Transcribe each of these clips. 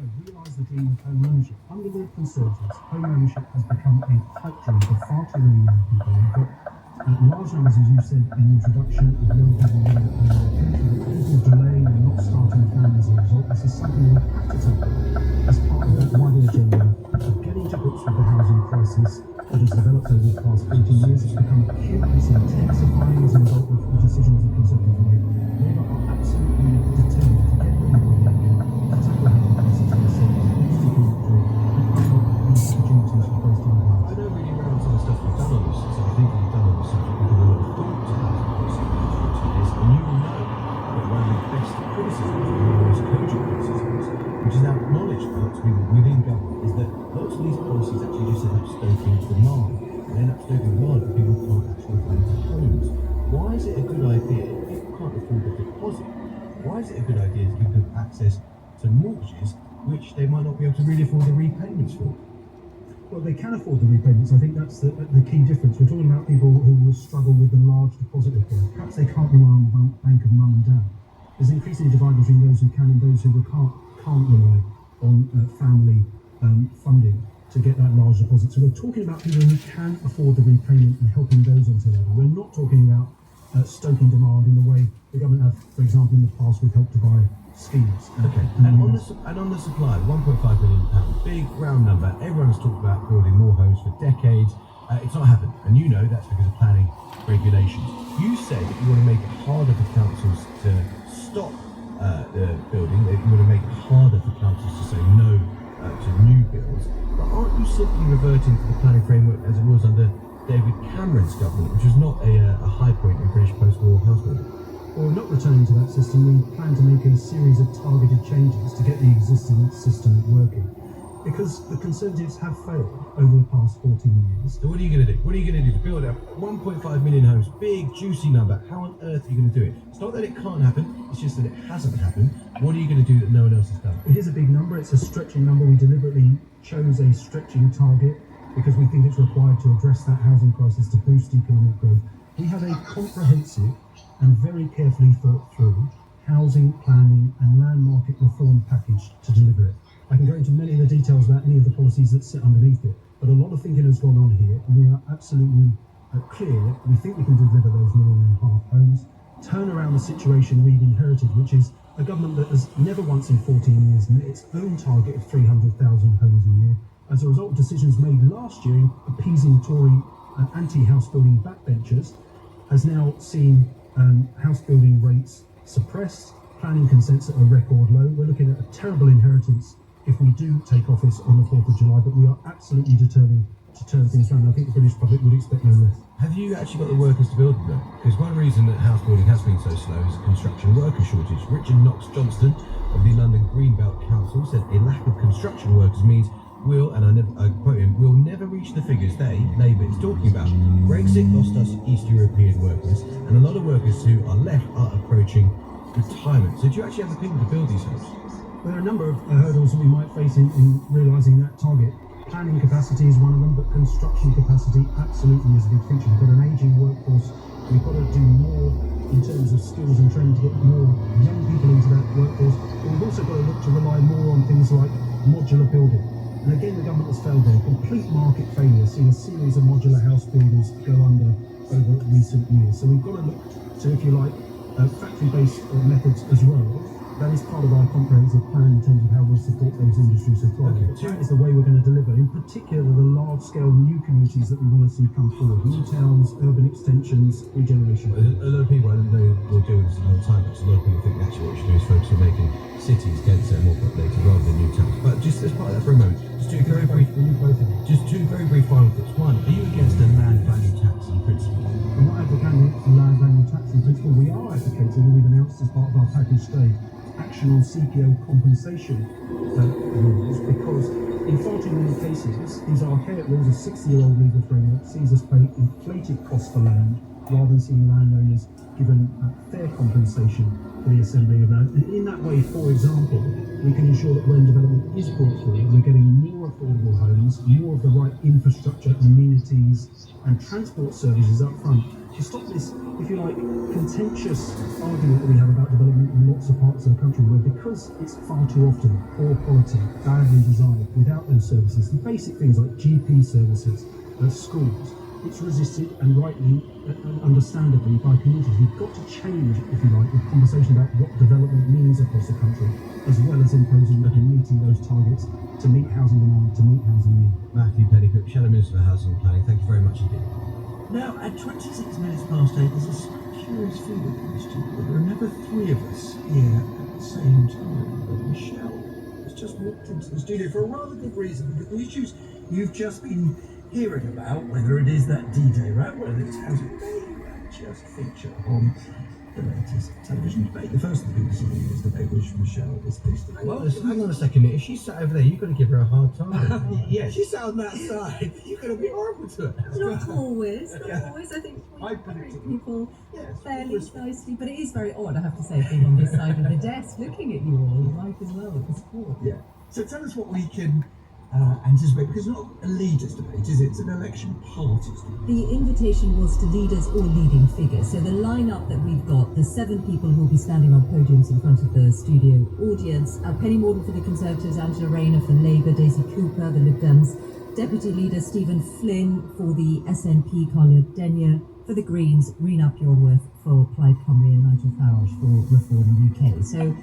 realise the dream of home ownership. Under the Conservatives, home ownership has become a pipe dream for far too many young people. We've got large numbers, as you said in the introduction, of young people living in their country. People delaying and not starting families as a result. This is something we have to take on as part of that wider agenda of getting to grips with the housing crisis that has developed over the past 40 years. It's become acute, it's intensifying as a result of the decisions the Conservatives made. Labour are absolutely determined to get ready by the end to tackle housing crisis and say it's to be through and unlock these opportunities for first-time buyers. I know really around some of the stuff we've done on this, so I think we've done on this subject, we've given a lot of thought to housing policy in the last 20 years, and you will know that one of the best criticisms, one of the most cogent criticisms, which is now acknowledged by lots of people within government, is that lots of these policies actually just end up stoking demand. They end up stoking demand for people who can't actually afford homes. Why is it a good idea, if people can't afford the deposit, why is it a good idea to give them access to mortgages which they might not be able to really afford the repayments for? Well, they can afford the repayments. I think that's the key difference. We're talking about people who will struggle with the large deposit requirement. Perhaps they can't rely on the bank of mum and dad. There's an increasing divide between those who can and those who can't rely on family funding to get that large deposit. So we're talking about people who can afford the repayment and helping those onto the level. We're not talking about stoking demand in the way the government have, for example, in the past with Help to Buy schemes. Okay, and on the supply, £1.5 million, big round number. Everyone's talked about building more homes for decades. It's not happened, and you know that's because of planning regulations. You say that you want to make it harder for councils to stop the building, that you want to make it harder for councils to say no to new builds, but aren't you simply reverting to the planning framework as it was under David Cameron's government, which was not a high point in British post-war house building? Well, we're not returning to that system. We plan to make a series of targeted changes to get the existing system working, because the Conservatives have failed over the past 14 years. So what are you going to do? What are you going to do to build up 1.5 million homes? Big, juicy number. How on earth are you going to do it? It's not that it can't happen, it's just that it hasn't happened. What are you going to do that no one else has done? It is a big number. It's a stretching number. We deliberately chose a stretching target because we think it's required to address that housing crisis, to boost economic growth. We have a comprehensive and very carefully thought through housing, planning and land market reform package to deliver it. I can go into many of the details about any of the policies that sit underneath it, but a lot of thinking has gone on here, and we are absolutely clear we think we can deliver those 1.5 million homes, turn around the situation we've inherited, which is a government that has never once in 14 years met its own target of 300,000 homes a year, as a result of decisions made last year in appeasing Tory anti-house building backbenchers, has now seen house building rates suppressed, planning consents at a record low. We're looking at a terrible inheritance if we do take office on the 4th of July, but we are absolutely determined to turn things around. I think the British public would expect no less. Have you actually got the workers to build them though? Because one reason that house building has been so slow is a construction worker shortage. Richard Knox-Johnston of the London Greenbelt Council said a lack of construction workers means I quote him, we'll never reach the figures they, Labour, is talking about. Brexit lost us East European workers, and a lot of workers who are left are approaching retirement. So do you actually have the people to build these homes? There are a number of hurdles that we might face in realising that target. Planning capacity is one of them, but construction capacity absolutely is a big feature. We've got an ageing workforce. We've got to do more in terms of skills and training to get more young people into that workforce. But we've also got to look to rely more on things like modular building. And again, the government has failed there. Complete market failure, seeing a series of modular house builders go under over recent years. So we've got to look to, if you like, factory-based methods as well. That is part of our comprehensive plan in terms of how we'll support those industries to thrive. That is the way we're going to deliver, in particular the large-scale new communities that we want to see come forward. New towns, urban extensions, regeneration. A lot of people, I don't know, will deal with this a long time, but a lot of people think actually what you should do is focus on making cities denser and more populated rather than new towns. But just as part of that for a moment, just two very brief final thoughts. One, are you against a land value tax in principle? We're not advocating a land value tax in principle. We are advocating, and we've announced as part of our package today, action on CPO compensation rules, because in far too many cases these archaic rules, a 60-year-old legal framework sees us pay inflated costs for land rather than seeing landowners given fair compensation for the assembling of land. And in that way, for example, we can ensure that when development is brought forward, we're getting more affordable homes, more of the right infrastructure, amenities and transport services up front to stop this, if you like, contentious argument that we have about development in lots of parts of the country, where because it's far too often poor quality, badly designed, without those services, the basic things like GP services, schools, it's resisted, and rightly and understandably, by communities. We've got to change, if you like, the conversation about what development means across the country, as well as imposing and meeting those targets to meet housing demand, to meet housing need. Matthew Petticoat, Shadow Minister for Housing and Planning, thank you very much indeed. Now, at 26 minutes past 8, there's a slightly curious feeling in this studio. There are never three of us here at the same time. But Michelle has just walked into the studio for a rather good reason, because the issues you've just been hearing about, whether it is that D-Day rap, whether it's housing, they just feature on the latest television debate. The first of the BBC News debate, which Michelle is pleased to make. Well, hang on a second. If she's sat over there, you've got to give her a hard time. Yeah, she sat on that side. You're going to be horrible to her. Not always, not Yeah. always. I think we I treat predicted. people Yes, fairly always. nicely, but it is very odd, I have to say, being on this side of the desk, looking at you all, Mike as well, at the sport. Yeah. So tell us what we can anticipate, because it's not a leaders debate, is it? It's an election parties debate. The invitation was to leaders or leading figures. So the lineup that we've got, the 7 people who will be standing on podiums in front of the studio audience: Penny Mordaunt for the Conservatives, Angela Rayner for Labour, Daisy Cooper, the Lib Dems, Deputy Leader Stephen Flynn for the SNP, Carla Denyer for the Greens, Rena Purworth for Plaid Cymru, and Nigel Farage for Reform UK. So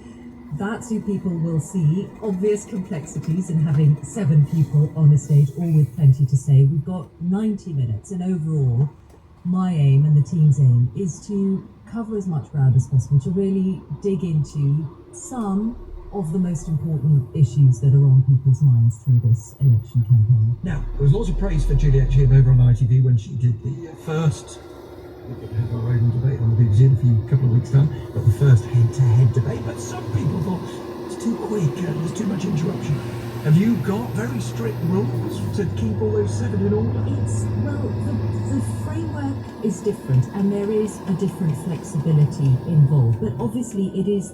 that's who people will see. Obvious complexities in having 7 people on a stage, all with plenty to say. We've got 90 minutes, and overall, my aim and the team's aim is to cover as much ground as possible, to really dig into some of the most important issues that are on people's minds through this election campaign. Now, there was lots of praise for Juliet Jim over on ITV when she did the first, we're going to have our own debate on the BBC in a couple of weeks' time, but the first head-to-head debate. But some people thought it's too quick, there's too much interruption. Have you got very strict rules to keep all those 7 in order? The framework is different, and there is a different flexibility involved. But obviously,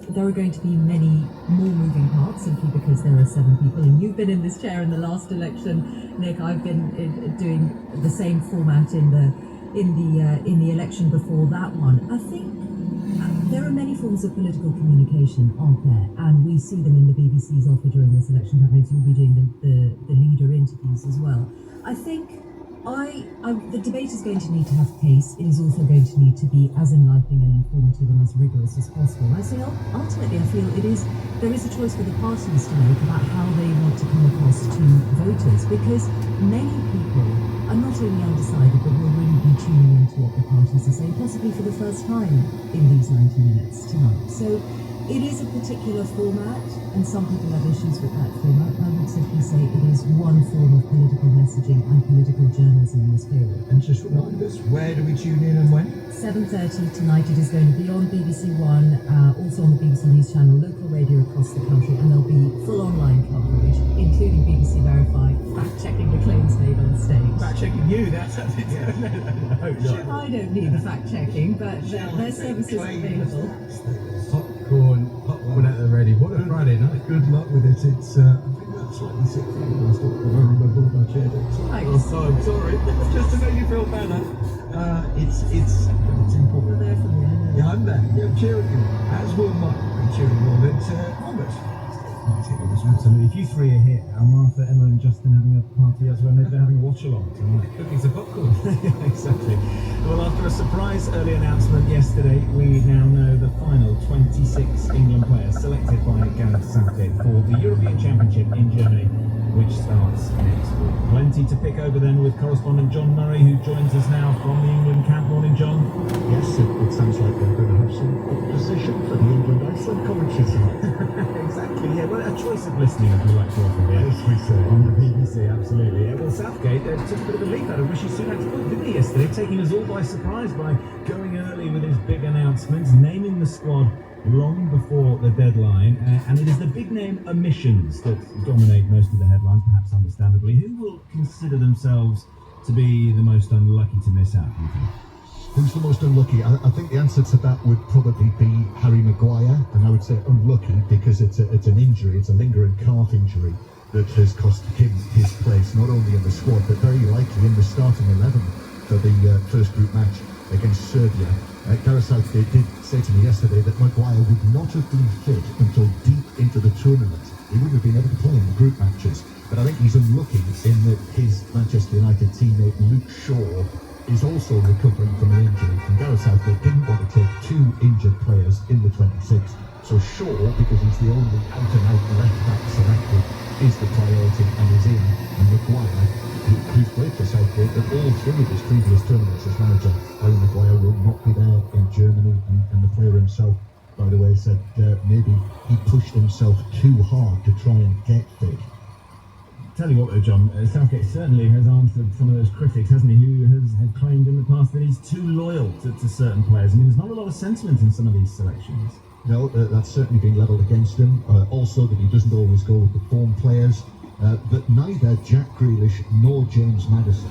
there are going to be many more moving parts, simply because there are 7 people. And you've been in this chair in the last election, Nick. I've been doing the same format in the election before that one. I think there are many forms of political communication, aren't there? And we see them in the BBC's offer during this election campaign. You'll be doing the leader interviews as well. I think the debate is going to need to have pace. It is also going to need to be as enlightening and informative and as rigorous as possible. I say ultimately, I feel there is a choice for the parties to make about how they want to come across to voters, because many people are not only undecided, but will really be tuning into what the parties are saying, possibly for the first time in these 90 minutes tonight. So it is a particular format, and some people have issues with that format. I would simply say it is one form of political messaging and political journalism in this period. And just remind us, where do we tune in and when? 7:30 tonight. It is going to be on BBC One, also on the BBC News Channel, local radio across the country, and there'll be full online coverage, including BBC Verify, fact-checking the claims made on stage. Fact-checking you, that's how it is. No. I don't need the fact-checking, but their service is available. Popcorn at the ready. What a Friday night. Good luck with it. It's, I think that's slightly sick for you last week. I remember my chair. Thanks. Oh, I'm sorry. Just to make you feel better. It's important. We're there for you. Yeah, I'm there. Yeah, cheering you. As will Mike be cheering you on. It's August. Absolutely. If you 3 are here, Martha, Emma and Justin having a party elsewhere, maybe they're having a watch-along tonight. Cooking some popcorn. Exactly. Well, after a surprise early announcement yesterday, we now know the final 26 England players selected by Gareth Southgate for the European Championship in Germany, which starts next week. Plenty to pick over then with correspondent John Murray, who joins us now from the England camp. Morning, John. Yes, it sounds like they're going to have some opposition for the England-Iceland commentary tonight. Exactly, yeah. Well, a choice of listening, as we like to often hear. As we say. On the BBC, absolutely. Yeah, well, Southgate took a bit of a leap out of Rishi Sunak's book, didn't he, yesterday, taking us all by surprise by going early with his big announcements, naming the squad long before the deadline, and it is the big name omissions that dominate most of the headlines, perhaps understandably. Who will consider themselves to be the most unlucky to miss out, do you think? Who's the most unlucky? I think the answer to that would probably be Harry Maguire, and I would say unlucky because it's an injury, it's a lingering calf injury that has cost him his place not only in the squad but very likely in the starting 11 for the first group match against Serbia. Gareth Southgate did say to me yesterday that Maguire would not have been fit until deep into the tournament. He wouldn't have been able to play in the group matches. But I think he's unlucky in that his Manchester United teammate Luke Shaw is also recovering from an injury. And Gareth Southgate didn't want to take two injured players in the 26. So Shaw, because he's the only out-and-out left-back selected, is the priority and is in. And Maguire, who's played for Southgate at all three of his previous tournaments as manager, Harry Maguire will not be there in Germany. And the player himself, by the way, said maybe he pushed himself too hard to try and get fit. Tell you what though, John, Southgate certainly has answered some of those critics, hasn't he, who have claimed in the past that he's too loyal to certain players. I mean, there's not a lot of sentiment in some of these selections. No, that's certainly been levelled against him. Also that he doesn't always go with the form players. But neither Jack Grealish nor James Maddison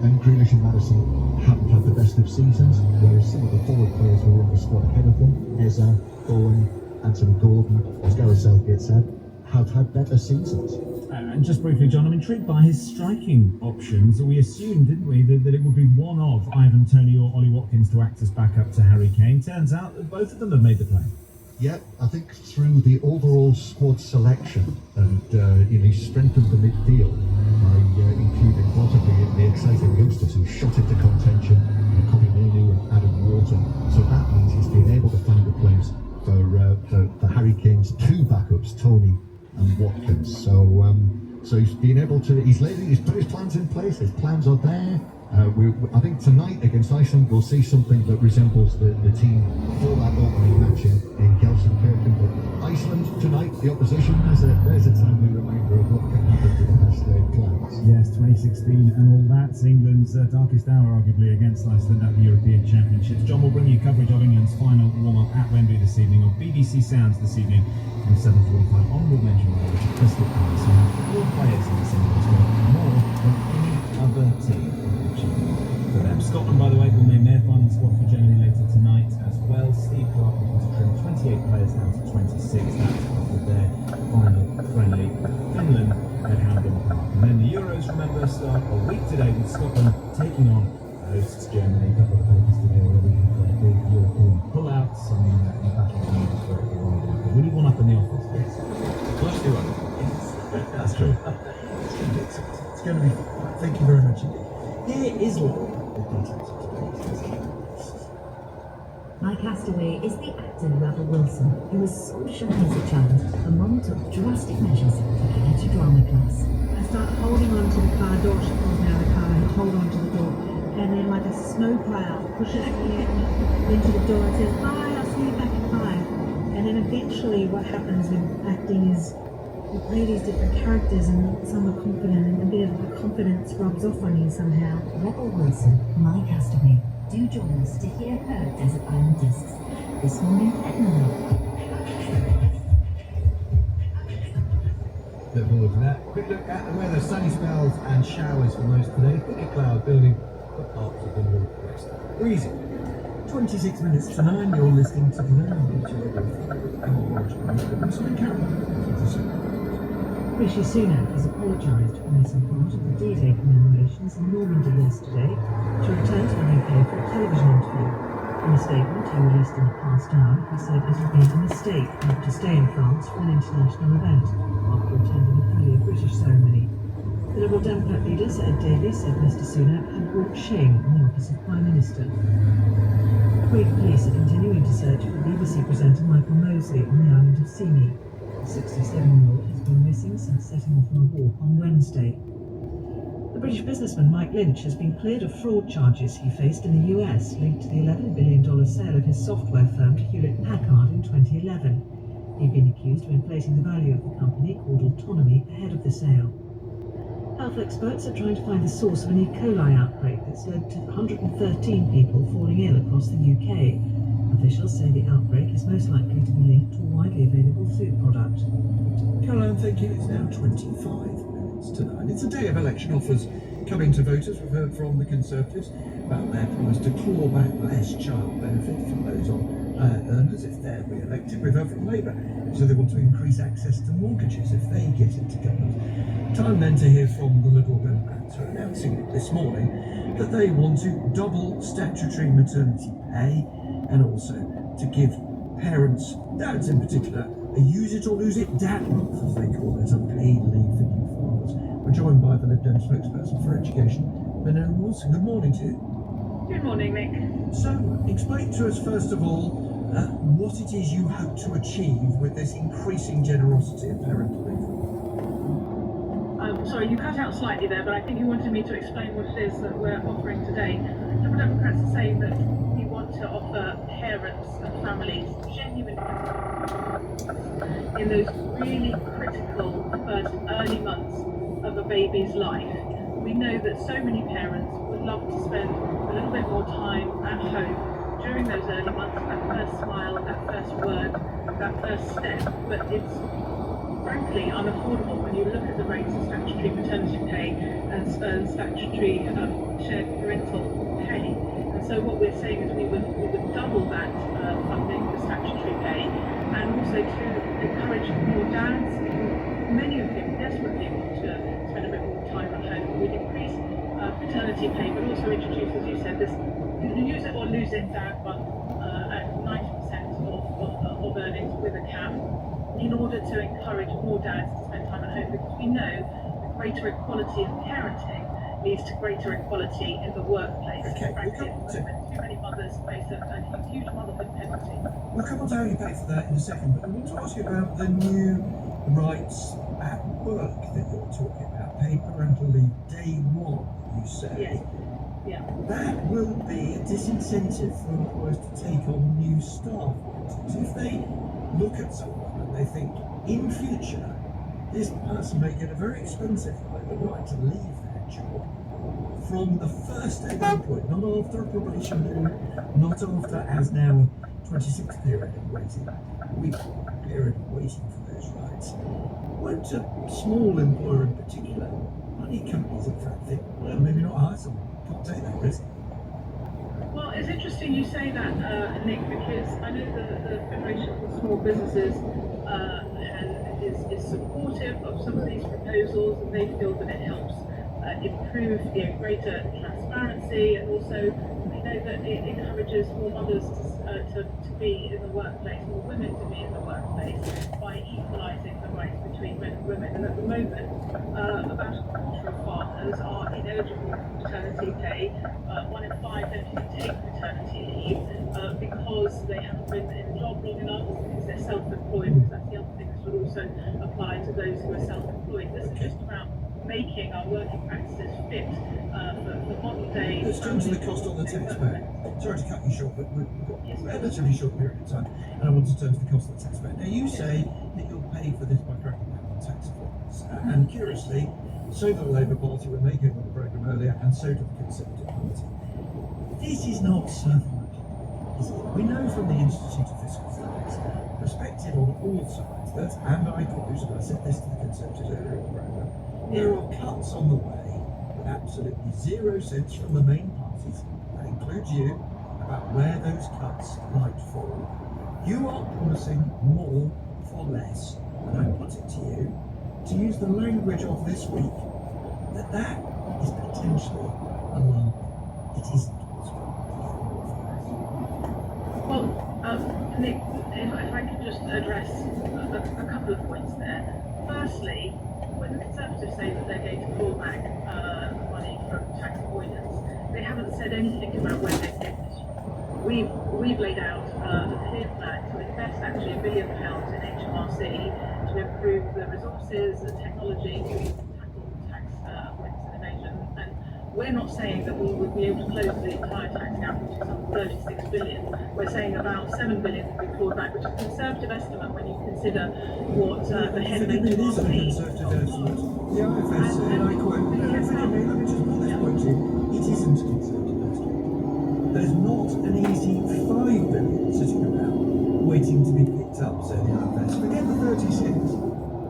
and Grealish and Maddison haven't had the best of seasons, whereas some of the forward players who were in the squad ahead of them, Eza, Bowen, Anthony Gordon, as Gareth Southgate said, have had better seasons. And just briefly, John, I'm intrigued by his striking options. We assumed, didn't we, that it would be one of Ivan Toney or Ollie Watkins to act as backup to Harry Kane. Turns out that both of them have made the play. Yeah, I think through the overall squad selection, and he strengthened the midfield by including possibly the exciting youngsters who shot into contention, Kobbie Mainoo and Adam Wharton. So that means he's been able to find a place for Harry Kane's two backups, Toney and Watkins. So he's been able to, he's put his plans in place, his plans are there. I think tonight against Iceland we'll see something that resembles the team for that opening match in Gelsenkirchen. But Iceland tonight, the opposition, there's a timely reminder of what can happen to the best laid plans. Yes, 2016 and all that's England's darkest hour, arguably, against Iceland at the European Championships. John will bring you coverage of England's final warm-up at Wembley this evening on BBC Sounds this evening from 7:45 onward mention which is Crystal Palace, who have four players in this England squad, more than any other team. For them. Scotland, by the way, will name their final squad for Germany later tonight as well. Steve Clarke will trim 28 players down to 26. That's after their final friendly. Finland at Hampden Park. And then the Euros, remember, start a week today with Scotland taking on hosts Germany. A couple of papers today already have their big European pullouts and battle lines for it. We need one up in the office, please. Let's do one. That's true. It's going to be fun. Thank you very much indeed. Here is all. My castaway is the actor Rebel Wilson, who was so shy as a child, and Mum took drastic measures to get her to drama class. I start holding on to the car door. She pulls me out of the car and I hold on to the door. And then like a snow cloud pushes me into the door and says, "Bye, I'll see you back at 5." And then eventually what happens with acting is you play these different characters and some are confident and a bit of the confidence rubs off on you somehow. Rebel Wilson, my castaway. Do join us to hear her Desert Island Discs this morning at 9. Look forward to that. Quick look at the weather. Sunny spells and showers for most today. Thick cloud building, but parts of the northwest. Breezy. 26 minutes to 9, you're listening to the Rishi Sunak has apologised for missing part of the D-Day commemorations in Normandy yesterday to return to the UK for a television interview. In a statement he released in the past hour, he said it had been a mistake not to stay in France for an international event after attending an earlier British ceremony. The Liberal Democrat leader, Sir Ed Davies, said Mr Sunak had brought shame on the office of Prime Minister. Greek police are continuing to search for BBC presenter Michael Mosley on the island of Symi. The 67-year-old has been missing since setting off on a walk on Wednesday. The British businessman Mike Lynch has been cleared of fraud charges he faced in the US linked to the $11 billion sale of his software firm to Hewlett-Packard in 2011. He'd been accused of inflating the value of the company, called Autonomy, ahead of the sale. Health experts are trying to find the source of an E. coli outbreak that's led to 113 people falling ill across the UK. Officials say the outbreak is most likely to be linked to a widely available food product. Caroline, thank you. It's now 25 minutes to 9. It's a day of election offers coming to voters. We've heard from the Conservatives about their promise to claw back less child benefit from those on earners if they're re-elected. We've heard from Labour, so they want to increase access to mortgages if they get into government. Time then to hear from the Liberal Democrats, who are announcing this morning that they want to double statutory maternity pay and also to give parents, dads in particular, a use it or lose it dad month, as they call it, unpaid leave for new fathers. We're joined by the Lib Dem spokesperson for education, Benona Wilson. Good morning to you. Good morning, Nick. So, explain to us first of all what it is you hope to achieve with this increasing generosity of parental leave. Sorry, you cut out slightly there, but I think you wanted me to explain what it is that we're offering today. Liberal Democrats are saying that we want to offer parents and families genuine in those really critical first early months of a baby's life. We know that so many parents would love to spend a little bit more time at home during those early months, that first smile, that first word, that first step, but it's frankly unaffordable when you look at the rates of statutory maternity pay and statutory shared parental pay. And so what we're saying is we would double that funding for statutory pay, and also to encourage more dads, many of whom desperately want to spend a bit more time at home. We'd increase paternity pay, but also introduce, as you said, this use it or lose it dad month at 90% of earnings with a cap, in order to encourage more dads to spend time at home, because we know that greater equality in parenting leads to greater equality in the workplace. Okay, Frankly, too many mothers face a huge motherhood penalty. We'll come on to how you pay for that in a second, but I want to ask you about the new rights at work that you're talking about. Paid parental leave day one, you say. Yeah. That will be a disincentive for employers to take on new staff. So if they look at someone and they think, in future, this person may get a very expensive right, the right to leave their job from the first day they're employed, not after a probation period, not after, as now, a 26th period of waiting, period of waiting for those rights. Won't a small employer in particular, money companies in fact think, well, maybe not hire someone, can't take that risk? Well, it's interesting you say that, Nick, because I know the Federation of Small Businesses is supportive of some of these proposals, and they feel that it helps improve greater transparency, and also we know that it encourages more mothers to be in the workplace, more women to be in the workplace, by equalising the rights between men and women. And at the moment, about a quarter of fathers are ineligible for paternity pay. 1 in 5 don't even take paternity leave because they haven't been in a job long enough, because they're self-employed, because that's the other thing that would also apply to those who are self-employed. This is just about making our working practices fit for modern day. Let's turn to the cost on the taxpayer. Sorry to cut you short, but we've got a relatively short period of time, and I want to turn to the cost of the taxpayer. Now, you say that you'll pay for this by cracking down on tax avoidance, and curiously, so did the Labour Party when they came on the programme earlier, and so did the Conservative Party. This is not survival, is it? We know from the Institute of Fiscal Studies, respected on all sides, that, and I quote, and I said this to the Conservatives earlier in the programme, there are cuts on the way with absolutely 0 cents from the main parties, that includes you, about where those cuts might fall. You are promising more for less, and I put it to you, to use the language of this week, that is potentially alarming. It isn't. Well, Nick, if I could just address a couple of points there. Firstly, when the Conservatives say that they're going to claw back money from tax avoidance, they haven't said anything about where they get this from. We've laid out a clear plan to invest actually £1 billion in HMRC to improve the resources and technology to tackle tax avoidance and evasion. And we're not saying that we would be able to close the entire tax gap, which is some 36 billion. We're saying about 7 billion would be clawed back, which is a conservative estimate when you consider what the head of It is a HMRC conservative estimate. The IFS, and I quote, let me just put this point to you, it isn't a conservative estimate. There's not an easy 5 billion sitting around waiting to be picked up, say the IFS. Forget the 36.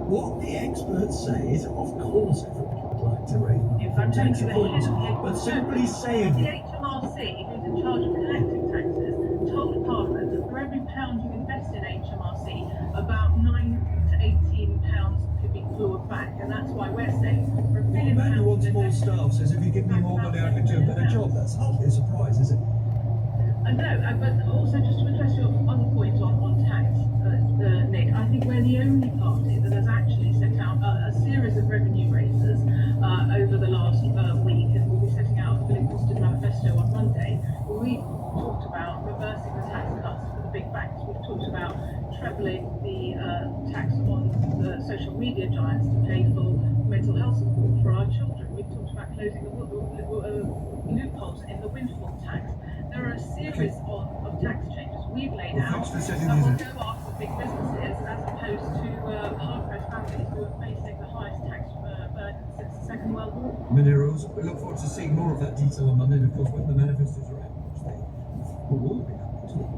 What the experts say is, of course, everybody would like to raise money from tax avoidance, but simply saying the HMRC, who's in charge of collecting taxes, told Parliament that for every clawed back, and that's why we're saying for £1 billion. The man who wants more staff says, if you give me more money, I can do a better job. That's hardly a surprise, is it? No, but also just to address your other point on tax, Nick, I think we're the only party that has actually set out a series of revenue raises over the last week, and we'll be setting out a fully costed manifesto on Monday. We've talked about reversing the tax cuts for the big banks. We've talked about trebling the tax on the social media giants to pay for mental health support for our children. We've talked about closing the loopholes in the windfall tax. There are a series of tax changes we've laid out that will go after big businesses as opposed to hard-pressed families who are facing the highest tax burden since the Second World War. Minerals. We look forward to seeing more of that detail on Monday, and of course when the manifestos are out, which they will be out next week.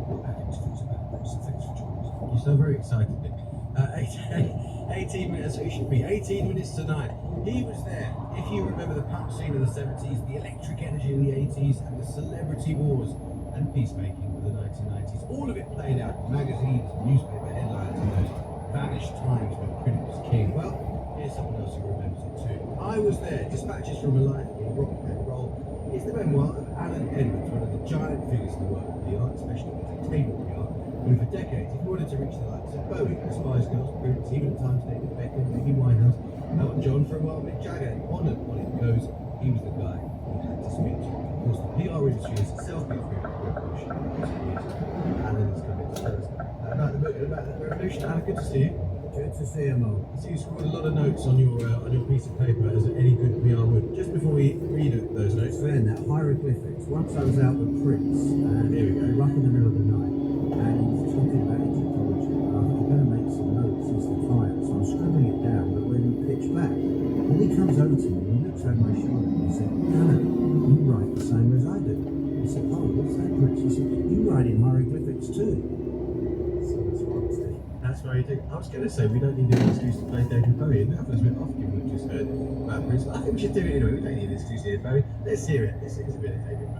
We'll have interviews about those. So thanks for joining us. You sound very excited, Nick. 18 minutes, it should be 18 minutes tonight. He was there. If you remember the punk scene of the 70s, the electric energy of the 80s, and the celebrity wars and peacemaking of the 1990s, all of it played out in magazines, newspaper headlines, and those vanished times when print was king. Well, here's someone else who remembers it too. I was there. Dispatches from a Life in Rock and Roll is the memoir of Alan Edwards, one of the giant figures in the world of PR, especially entertainment PR, who for decades, if you wanted to reach the likes of Bowie, the Spice Girls, Prince, even at times David Beckham, Amy Winehouse, Elton John, for a while Mick Jagger, and on it goes, he was the guy who had to speak to. Of course, the PR industry has itself been through a revolution in recent years. Alan is coming to tell us about the book and about that revolution. Alan, good to see you. Good to see you, Mo. I see you scored a lot of notes on your piece of paper, as any good PR would. Just before we read those notes, Then that hieroglyphics. Once I was out with Prince, and Here we go. right in the middle of the night, and he was talking about Egyptology, and I thought, I better make some notes. He's the client, so I'm scribbling it down, but when he pitched back, and he comes over to me and he looks over my shoulder and he said, Alan, you write the same as I do. I said, oh, what's that, Prince? He said, you write in hieroglyphics too. So that's what I was doing. that's why you think. I was going to say we don't need an excuse to play David Bowie, and that was a bit off given what we just heard about Prince. I think we should do it anyway. We don't need an excuse to hear Bowie. Let's hear it. Let's hear a bit of David Bowie.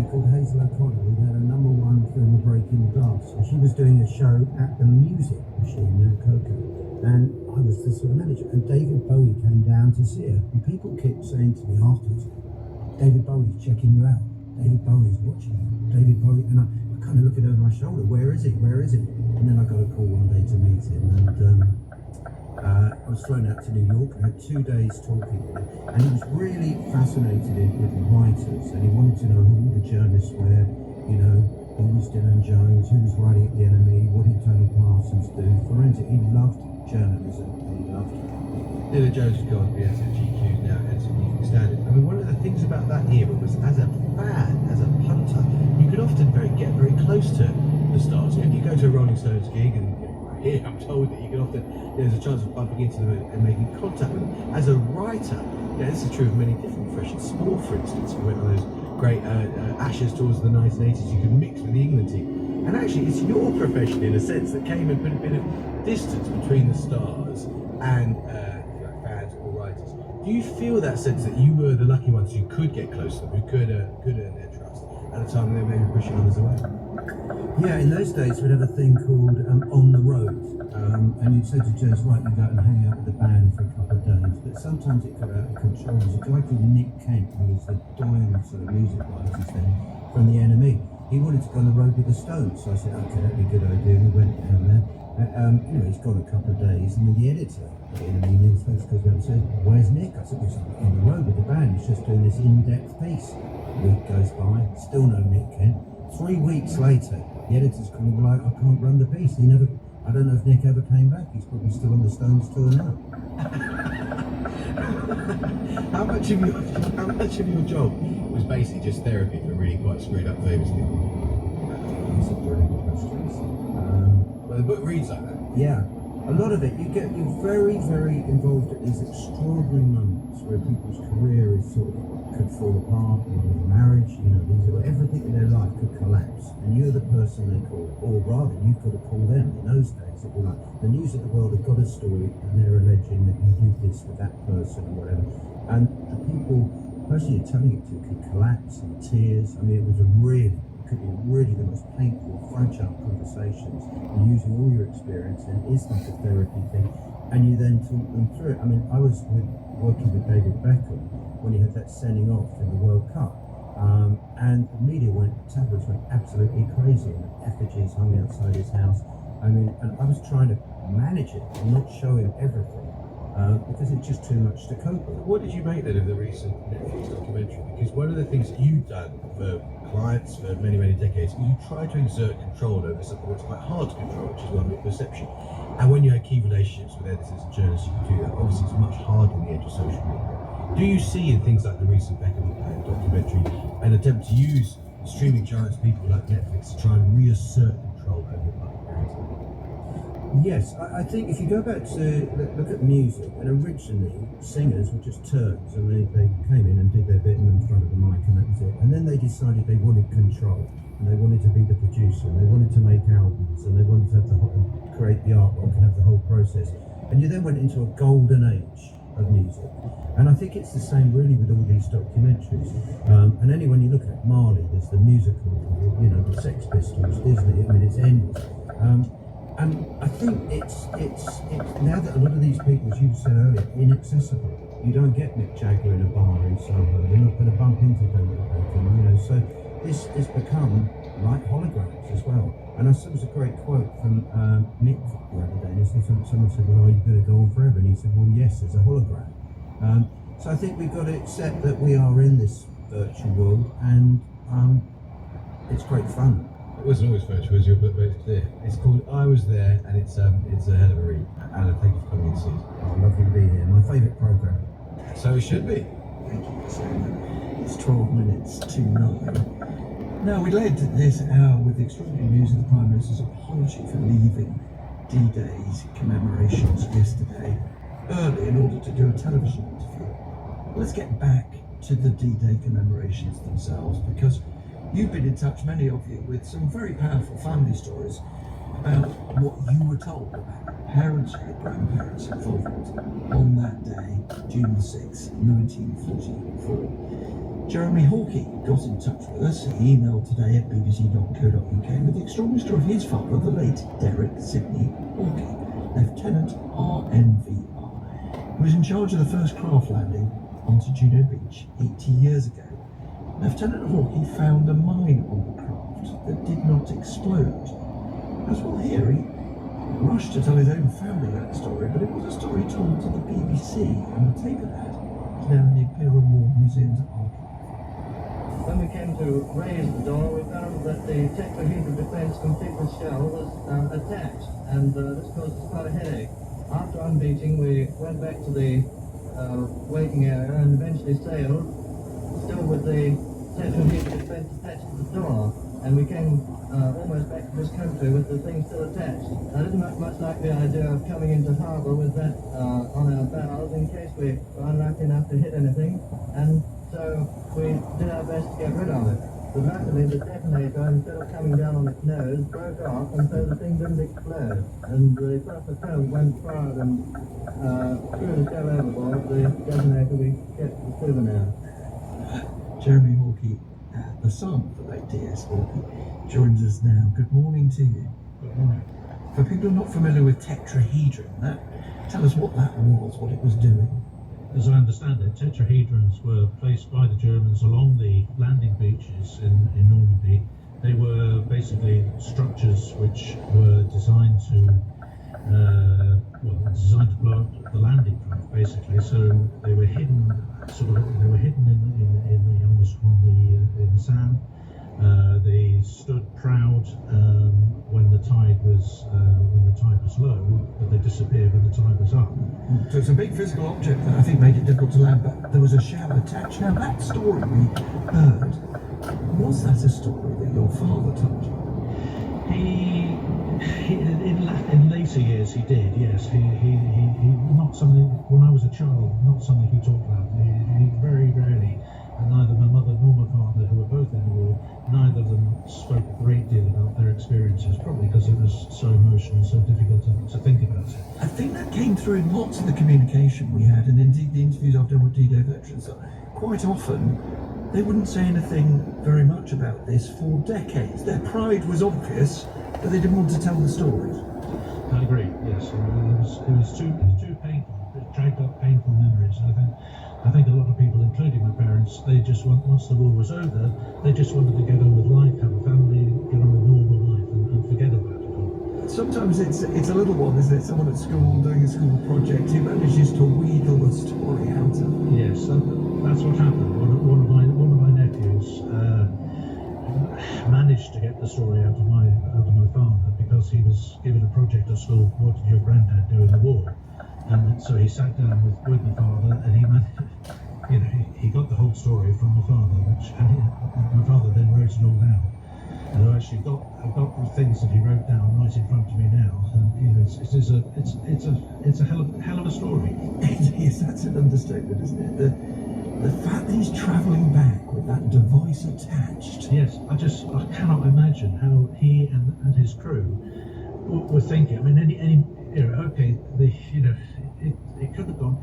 Called Hazel O'Connor, who had a #1 film Breaking Glass, and she was doing a show at the Music Machine in Coco, and I was the sort of manager, and David Bowie came down to see her, and people kept saying to me afterwards, David Bowie's checking you out, David Bowie's watching you, David Bowie, and I kind of look at over my shoulder, where is he, and then I got a call one day to meet him, and I was flown out to New York. I had 2 days talking with him, and he was really fascinated with writers, and he wanted to know who the journalists were, you know, who was Dylan Jones, who was writing at The Enemy, what did Tony Parsons do, forensic. He loved journalism, and he loved it. Dylan Jones has gone to be editor at GQ now, editor of Evening Standard. I mean, one of the things about that era was, as a fan, as a punter, you could often get very close to the stars. You go to a Rolling Stones gig, and here I'm told that you can often, there's a chance of bumping into them and making contact with them. As a writer, this is true of many different professions. Sport, for instance, we went on those great Ashes tours of the 1980s, you could mix with the England team. And actually, it's your profession, in a sense, that came and put a bit of distance between the stars and fans or writers. Do you feel that sense that you were the lucky ones who could get close to them, who could earn their trust at a time when they may be pushing others away? Yeah, in those days we'd have a thing called On the Road, and you'd say to journalists, right, you go and hang out with the band for a couple of days, but sometimes it got out of control. There's a guy called Nick Kent, who was the doyen of sort of music writers then, from The Enemy. He wanted to go on the road with the Stones, so I said, okay, that'd be a good idea, we went down there. Anyway, he's gone a couple of days, and then the editor of The Enemy, Neil Spence, goes around and says, where's Nick? I said, he's on the road with the band, he's just doing this in-depth piece. A week goes by, still no Nick Kent. 3 weeks later, the editor's calling, well, I can't run the piece. I don't know if Nick ever came back. He's probably still on the Stones tour now. How much of your job was basically just therapy for really quite screwed up famous people? That's a brilliant question. Well, the book reads like that. Yeah. A lot of it, you're very, very involved at these extraordinary moments where people's career is sort of could fall apart, or their marriage, everything in their life could collapse, and you're the person they call, or rather, you could have called them. In those days, it'd be like, the News of the World have got a story, and they're alleging that you did this with that person, or whatever, and the person you're telling it to could collapse in tears. I mean, it could be really the most painful, fragile conversations, and using all your experience, and it's like a therapy thing, and you then talk them through it. I mean, I was working with David Beckham when he had that sending off in the World Cup. And the media tabloids went absolutely crazy, and effigies hung outside his house. I mean, and I was trying to manage it and not show him everything, because it's just too much to cope with. What did you make then of the recent Netflix documentary? Because one of the things that you've done for clients for many, many decades, you try to exert control over something that's quite hard to control, which is public perception. And when you have key relationships with editors and journalists, you can do that. Obviously, it's much harder on the edge of social media. Do you see in things like the recent Beckham documentary an attempt to use streaming giants, people like Netflix, to try and reassert control over the public narrative? Yes, I think if you go back to look at music, and originally singers were just turns, and they came in and did their bit in front of the mic, and that was it. And then they decided they wanted control, and they wanted to be the producer, and they wanted to make albums, and they wanted to have create the artwork and have the whole process. And you then went into a golden age of music, and I think it's the same really with all these documentaries. And anyone you look at, Marley, there's the musical, the Sex Pistols, Disney. I mean, it's endless. And I think it's now that a lot of these people, as you said earlier, inaccessible. You don't get Mick Jagger in a bar in Soho. You're not going to bump into David Beckham. So this has become like holograms as well. And I saw a great quote from Mick the other day, and he said, someone said, well, are you going to go on forever? And he said, well, yes, as a hologram. So I think we've got to accept that we are in this virtual world, and it's great fun. It wasn't always virtual, as your book made it clear. It's called I Was There, and it's a hell of a read. Alan, thank you for coming in to see us. Oh, lovely to be here. My favourite programme. So it should be. Thank you for saying that. It's 12 minutes to 9. Now, we led this hour with the extraordinary news of the Prime Minister's apology for leaving D-Day's commemorations yesterday early in order to do a television interview. Let's get back to the D-Day commemorations themselves, because you've been in touch, many of you, with some very powerful family stories about what you were told about parents and grandparents' involvement on that day, June 6, 1944. Jeremy Hawkey got in touch with us. He emailed today at bbc.co.uk with the extraordinary story of his father, the late Derek Sidney Hawkey, Lieutenant RNVR, who was in charge of the first craft landing onto Juno Beach 80 years ago. Lieutenant Hawkey found a mine on the craft that did not explode. As we'll hear, he rushed to tell his own family that story, but it was a story told to the BBC, and the tape of that is now in the Imperial War Museum's archive. When we came to raise the door, we found that the tetrahedral defense completed shell was attached, and this caused us quite a headache. After unbeating, we went back to the waiting area and eventually sailed, still with the tetrahedral defense attached to the door, and we came almost back to this country with the thing still attached. I didn't much like the idea of coming into harbour with that on our bows in case we were unlucky enough to hit anything, and so we did our best to get rid of it. But luckily the detonator, instead of coming down on its nose, broke off, and so the thing didn't explode. And the propellant went forward and threw the shell overboard. The detonator we kept the souvenir. Jeremy Hawkey, the son of the late D.S. Hawkey, joins us now. Good morning to you. Good morning. For people who are not familiar with tetrahedron, tell us what that was, what it was doing. As I understand it, tetrahedrons were placed by the Germans along the landing beaches in Normandy. They were basically structures which were designed to blow up the landing craft, basically. So they were hidden, in the sand. They stood proud when the tide was low, but they disappeared when the tide was up. So it's a big physical object that I think made it difficult to land, but there was a shell attached. Now that story we heard, was that a story that your father told you? In later years he did, yes. He not something, when I was a child, not something he talked about. He very rarely, and spoke a great deal about their experiences, probably because it was so emotional, so difficult to think about it. I think that came through in lots of the communication we had, and indeed the interviews I've done with D-Day veterans. Quite often, they wouldn't say anything very much about this for decades. Their pride was obvious, but they didn't want to tell the stories. I agree. Yes, it was too painful. It dragged up painful memories. I think a lot of people, including my parents, they just once the war was over, they just wanted to get on with life, have a family, get on with normal life, and forget about it all. Sometimes it's a little one, isn't it? Someone at school doing a school project who manages to wheedle a story out of. Yes, that's what happened. One of my nephews managed to get the story out of my father because he was given a project at school. What did your granddad do in the war? And so he sat down with my father, and he got the whole story from my father, my father then wrote it all down. And I've got the things that he wrote down right in front of me now, and it's a hell of a story. Yes, that's an understatement, isn't it? The fact that he's travelling back with that device attached. Yes, I cannot imagine how he and his crew were thinking. I mean, it could have gone.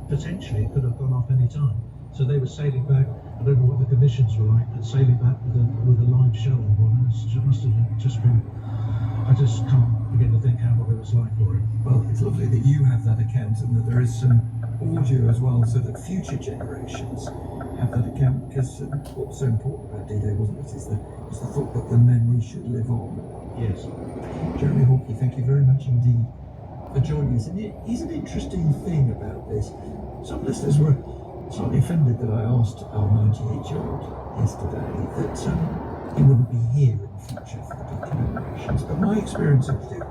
Potentially, it could have gone off any time. So they were sailing back. I don't know what the conditions were like, but sailing back with a live shell on board. It must have just been. I just can't begin to think how what it was like for him. Well, it's lovely that you have that account and that there is some audio as well, so that future generations have that account. Because what was so important about D-Day, wasn't it, is the thought that the memory should live on. Yes. Jeremy Hawkey, thank you very much indeed for joining us. And here's an interesting thing about this. Some listeners were slightly offended that I asked our 98-year-old yesterday that he wouldn't be here in the future for the big commemorations. But my experience of it,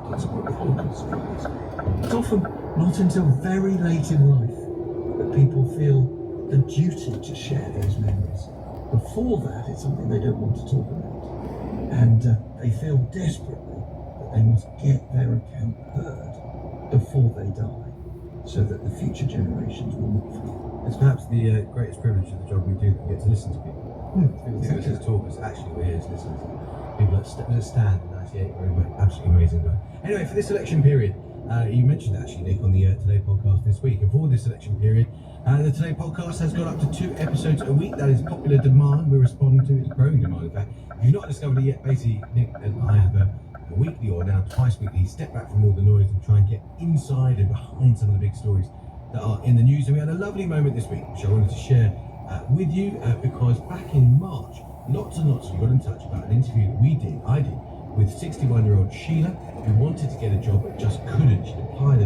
that's what with Holocaust scholars, it's often not until very late in life that people feel the duty to share those memories. Before that, it's something they don't want to talk about. And they feel desperately that they must get their account heard before they die, so that the future generations will not forget. It's perhaps the greatest privilege of the job we do, that we get to listen to people. People think this is talkers, actually we're here to listen to people that Stan in 98, very absolutely amazing guy. Anyway, for this election period, you mentioned actually, Nick, on the Today podcast this week, and for this election period, the Today podcast has gone up to 2 episodes a week. That is popular demand. We're responding to it. It's growing demand, in fact. If you've not discovered it yet, basically, Nick and I have a weekly, or now twice weekly, step back from all the noise and try and get inside and behind some of the big stories that are in the news. And we had a lovely moment this week, which I wanted to share with you, because back in March, lots and lots of you got in touch about an interview that I did with 61-year-old Sheila, who wanted to get a job but just couldn't. She'd applied,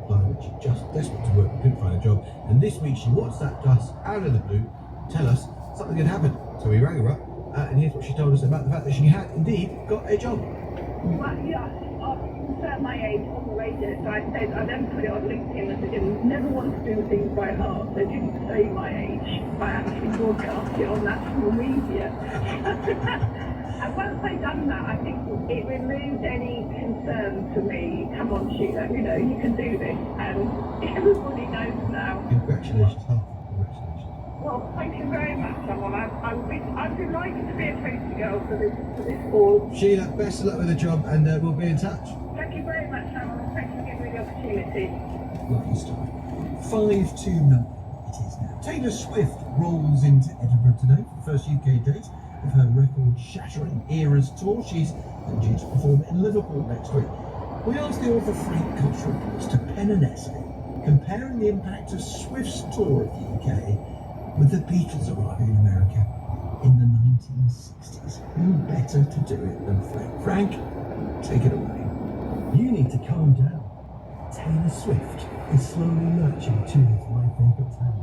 but she's just desperate to work but couldn't find a job. And this week she WhatsApped us out of the blue, tell us something had happened. So we rang her up, and here's what she told us about the fact that she had indeed got a job. Well, yeah, you said my age on the radio, so I said, I then put it on LinkedIn and said, I never want to do things by heart, so I didn't say my age. I actually broadcast it on national media. And once I'd done that, I think it removed any concern to me. Come on, Sheila, you can do this, and everybody knows now. Congratulations, congratulations. Well, thank you very much, Alan. I'm delighted to be a poster girl for this board. Sheila, best of luck with the job, and we'll be in touch. Thank you very much, Alan. Thanks for giving me the opportunity. Lovely story. 5-9 it is now. Taylor Swift rolls into Edinburgh today for the first UK date of her record-shattering Eras tour. She's due to perform in Liverpool next week. We asked the author Frank Cotterill to pen an essay comparing the impact of Swift's tour of the UK with the Beatles arriving in America in the 1960s. Who better to do it than Frank? Frank, take it away. You need to calm down. Taylor Swift is slowly lurching towards my favourite town.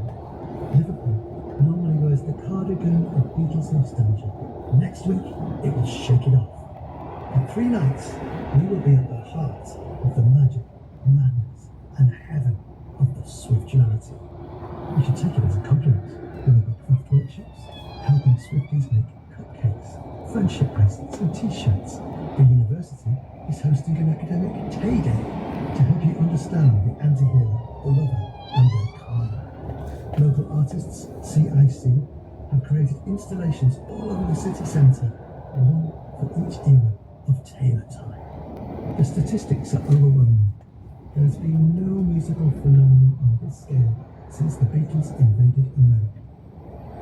Liverpool normally wears the cardigan of Beatles nostalgia. Next week, it will shake it off. For 3 nights, we will be at the heart of the magic, madness, and heaven of the Swiftuality. You should take it as a compliment. There will be craft workshops, helping Swifties make cupcakes, friendship bracelets, and t-shirts. The university is hosting an academic Tay Day to help you understand the anti-hero, the lover, and their karma. Local artists, CIC, have created installations all over the city centre one for each era of Taylor time. The statistics are overwhelming. There has been no musical phenomenon on this scale since the Beatles invaded America.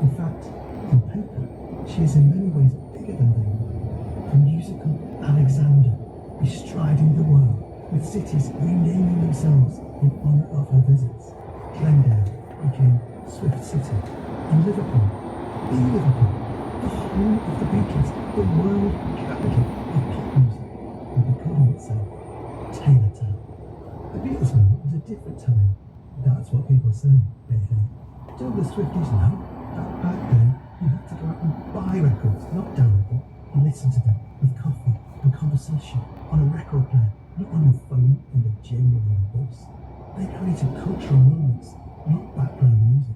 In fact, on paper, she is in many ways bigger than they were. A musical Alexander bestriding the world, with cities renaming themselves in honour of her visits. Glendale became Swift City, and Liverpool, the Liverpool, the home of the Beatles, the world capital of pop music, will be calling itself Taylor Town. The Beatles moment was a different time. That's what people say, they say. Don't the Swifties know that back then you had to go out and buy records, not download them, and listen to them with coffee and conversation on a record player, not on your phone in the gym or on the bus. They created cultural moments, not background music.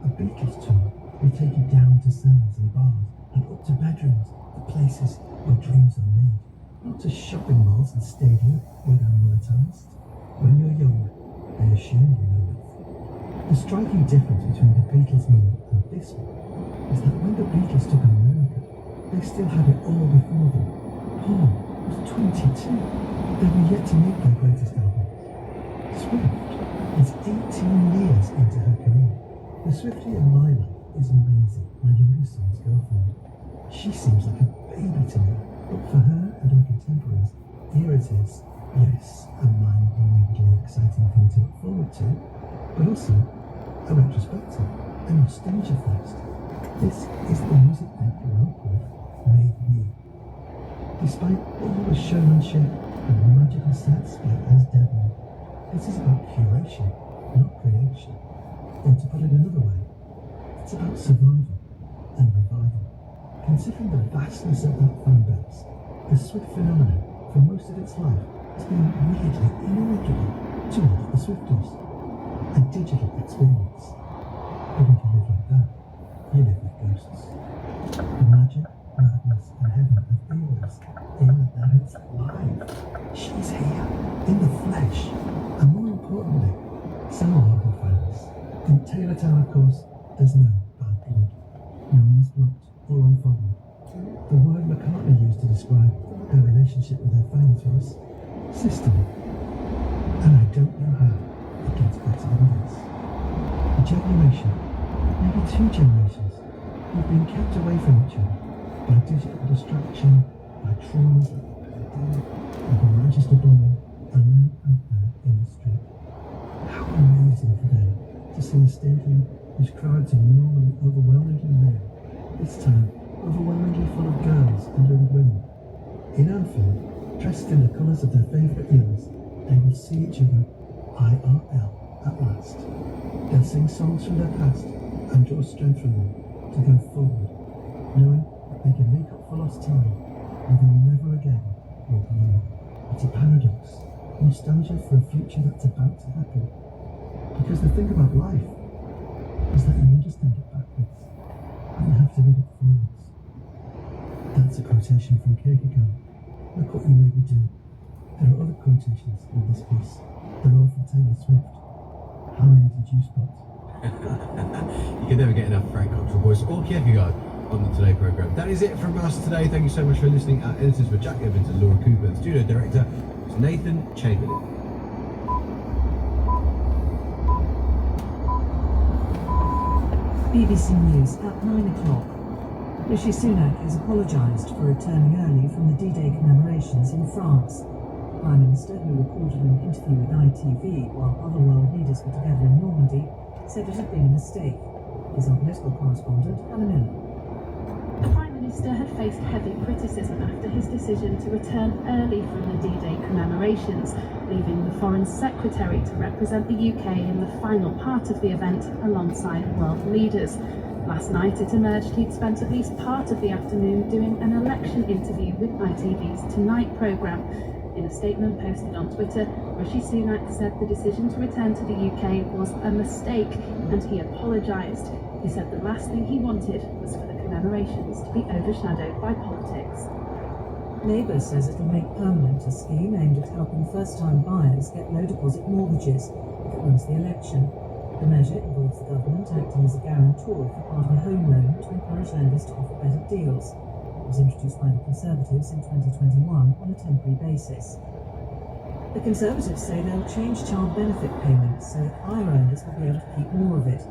A Beatles tour will take you down to cellars and bars and up to bedrooms, the places where dreams are made, not to shopping malls and stadia where they're monetized. When you're young, they assume you know nothing. The striking difference between the Beatles moment and this one is that when the Beatles took America, they still had it all before them. Paul was 22. They were yet to make their greatest album. Swift is 18 years into her career. The Swiftie in my life is amazing, my youngest son's girlfriend. She seems like a baby to me, but for her and her contemporaries, here it is. Yes, a mind-blowingly exciting thing to look forward to, but also a retrospective, a nostalgia fest. This is the music they grew up with, made new. Despite all the showmanship and the magical sets like Les Devlin, this is about curation, not creation. Or to put it another way, it's about survival and revival. Considering the vastness of that fan base, the Swift phenomenon, for most of its life, has been weirdly inarguable to all of the Swifties. A digital experience. But if you live like that, you live with ghosts. The magic, madness, and heaven of eras in that it's live. She's here, in the flesh. And more importantly, so are her fans. In Taylor Town, of course, there's no bad blood. No one's blocked or unfollowed. The word McCartney used to describe her relationship with her fans was sisterly. And I don't know how it gets better than this. A generation, maybe two generations, who've been kept away from each other by digital distraction, by traumas like the Manchester bombing, are now out there in the street. How amazing for them to see a stadium whose crowds are normally overwhelmingly male, this time overwhelmingly full of girls and young women. In Anfield, dressed in the colours of their favourite eras, they will see each other IRL at last. They'll sing songs from their past and draw strength from them to go forward, knowing that they can make up for lost time and they'll never again walk alone. It's a paradox, nostalgia for a future that's about to happen. Because the thing about life is that you understand it backwards and you have to read it forwards. That's a quotation from Kierkegaard. Look what you made me do. There are other quotations in this piece. They're all from Taylor Swift. How many did you spot? You can never get enough Frank Cottrell voice or Kierkegaard on the Today programme. That is it from us today. Thank you so much for listening. Our editors were Jack Evans and Laura Cooper. The studio director was Nathan Chamberlain. BBC News at 9 o'clock. Rishi Sunak has apologised for returning early from the D-Day commemorations in France. Prime Minister, who recorded an interview with ITV while other world leaders were together in Normandy, said it had been a mistake. Is our political correspondent, Hannah Miller. The Prime Minister had faced heavy criticism after his decision to return early from the D-Day commemorations, leaving the Foreign Secretary to represent the UK in the final part of the event alongside world leaders. Last night it emerged he'd spent at least part of the afternoon doing an election interview with ITV's Tonight programme. In a statement posted on Twitter, Rishi Sunak said the decision to return to the UK was a mistake and he apologised. He said the last thing he wanted was for the commemorations to be overshadowed by politics. Labour says it'll make permanent a scheme aimed at helping first-time buyers get low deposit mortgages if it wins the election. The measure involves the government acting as a guarantor for part of a home loan to encourage lenders to offer better deals. was introduced by the Conservatives in 2021 on a temporary basis. The Conservatives say they'll change child benefit payments so higher earners will be able to keep more of it,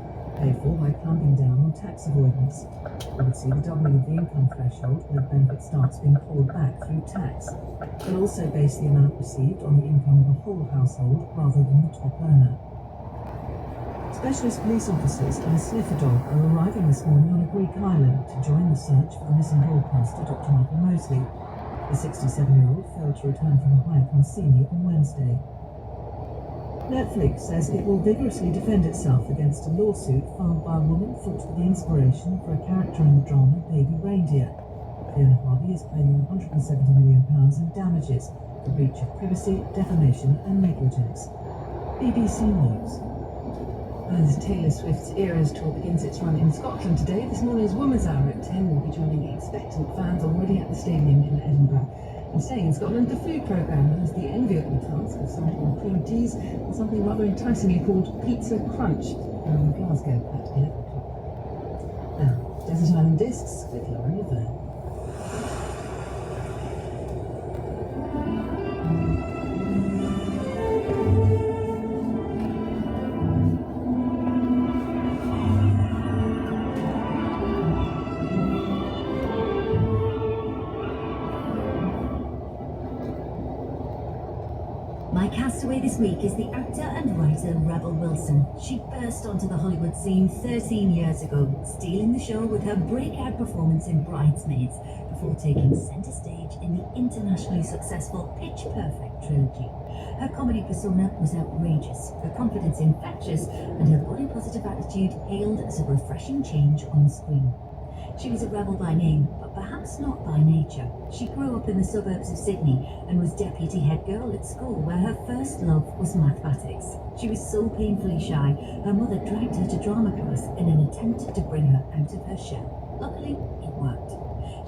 paid for by clamping down on tax avoidance. It would see the doubling of the income threshold where the benefit starts being clawed back through tax. They'll also base the amount received on the income of the whole household rather than the top earner. Specialist police officers and a sniffer dog are arriving this morning on a Greek island to join the search for the missing broadcaster Dr. Michael Mosley. The 67-year-old failed to return from a hike on Sini on Wednesday. Netflix says it will vigorously defend itself against a lawsuit filed by a woman thought to be the inspiration for a character in the drama Baby Reindeer. Fiona Harvey is claiming £170 million in damages for breach of privacy, defamation and negligence. BBC News. As Taylor Swift's Eras tour begins its run in Scotland today, this morning's Women's Hour at 10 will be joining expectant fans already at the stadium in Edinburgh. And staying in Scotland, the food programme has the enviable task of sampling cream teas and something rather enticingly called Pizza Crunch in Glasgow at 11 o'clock. Now, Desert Island Discs with Lauren Laverne. My castaway this week is the actor and writer Rebel Wilson. She burst onto the Hollywood scene 13 years ago, stealing the show with her breakout performance in Bridesmaids, before taking centre stage in the internationally successful Pitch Perfect trilogy. Her comedy persona was outrageous, her confidence infectious, and her body positive attitude hailed as a refreshing change on screen. She was a rebel by name, but perhaps not by nature. She grew up in the suburbs of Sydney and was deputy head girl at school, where her first love was mathematics. She was so painfully shy, her mother dragged her to drama class in an attempt to bring her out of her shell. Luckily, it worked.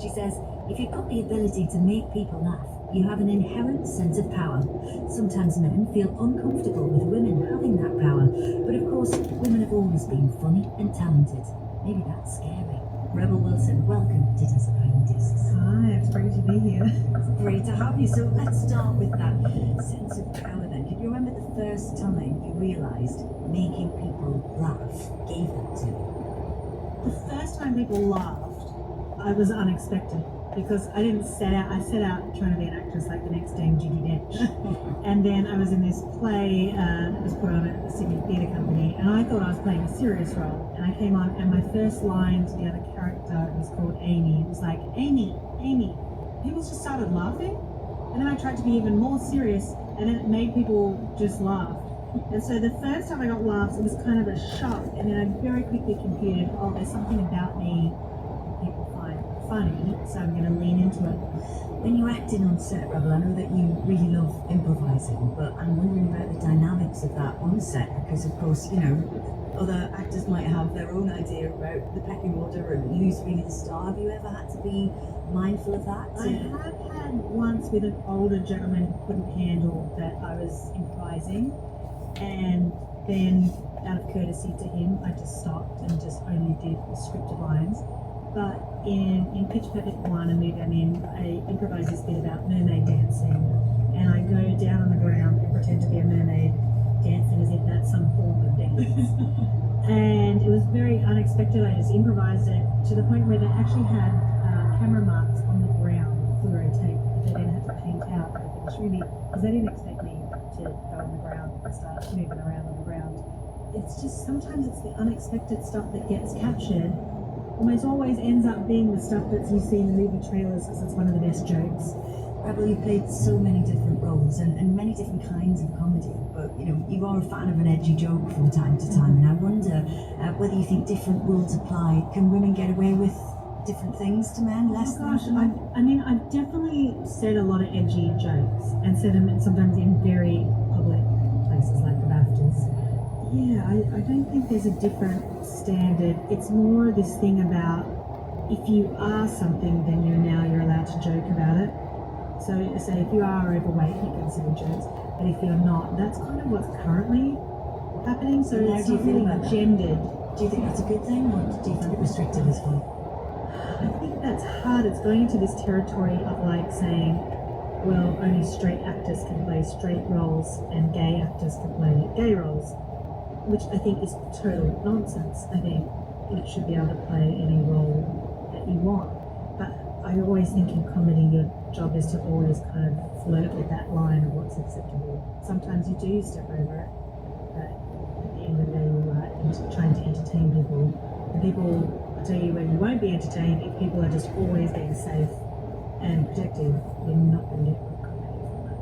She says, if you've got the ability to make people laugh, you have an inherent sense of power. Sometimes men feel uncomfortable with women having that power, but of course, women have always been funny and talented. Maybe that's scary. Rebel Wilson, welcome to Desert Island Discs. Hi, it's great to be here. It's great to have you. So let's start with that sense of power then. Can you remember the first time you realised making people laugh gave that to you? The first time people laughed, I was unexpected because I didn't set out. I set out trying to be an actress like the next Dame Judi Dench, and then I was in this play that was put on at the Sydney Theatre Company, and I thought I was playing a serious role. And I came on, and my first line to the other character was called Amy. It was like, Amy, Amy. People just started laughing, and then I tried to be even more serious, and it made people just laugh. And so the first time I got laughs, it was kind of a shock, and then I very quickly computed, oh, there's something about me people find funny, so I'm going to lean into it. When you're acting on set, Rebel, I know that you really love improvising, but I'm wondering about the dynamics of that on set, because of course, you know, other actors might have their own idea about the pecking order and who's really the star. Have you ever had to be mindful of that? I have had once with an older gentleman who couldn't handle that I was improvising, and then out of courtesy to him, I just stopped and just only did the scripted lines. But in Pitch Perfect 1, a movie I'm in, I improvise this bit about mermaid dancing, and I go down on the ground and pretend to be a mermaid dancing as if that's some form of dance. And it was very unexpected. I just improvised it to the point where they actually had camera marks on the ground, fluoro tape, that they then had to paint out at the finished movie, because they didn't expect me to go on the ground and start moving around on the ground. It's just, sometimes it's the unexpected stuff that gets captured. Almost always ends up being the stuff that you see in the movie trailers, because it's one of the best jokes. Rebel, you played so many different roles and many different kinds of comedy, but you know, you are a fan of an edgy joke from time to time, and I wonder whether you think different rules apply. Can women get away with different things to men, less than? I mean, I've definitely said a lot of edgy jokes, and said them sometimes in very public places like the BAFTAs. Yeah, I don't think there's a different standard. It's more this thing about if you are something, then you're allowed to joke about it. So say if you are overweight, you can say jokes, but if you're not, that's kind of what's currently happening. So it's not really gendered. Do you think that's a good thing, or do you find it restrictive as well? I think that's hard. It's going into this territory of like saying, well, only straight actors can play straight roles and gay actors can play gay roles, which I think is total nonsense. I think you should be able to play any role that you want. But I always think in comedy your job is to always kind of flirt with that line of what's acceptable. Sometimes you do step over it, but at the end of the day you are trying to entertain people. And people, I tell you, when you won't be entertained, if people are just always being safe and protective, you're not going to get good comedy from that.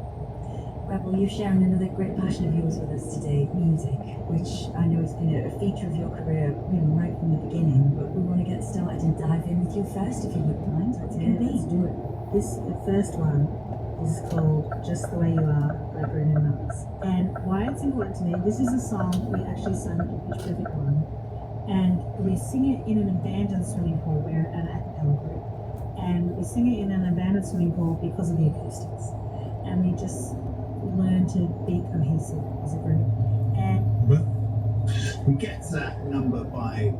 Rebel, you're sharing another great passion of yours with us today, music, which I know has been a feature of your career right from the beginning, but we want to get started and dive in with you first, if you wouldn't mind. What's it going to be? Let's do it. The first one is called Just the Way You Are by Bruno Mars. And why it's important to me, this is a song we actually sung at Pitch Perfect 1, and we sing it in an abandoned swimming pool. We're an a cappella group, and we sing it in an abandoned swimming pool because of the acoustics, and we just learn to be cohesive as a group. And we get to that number by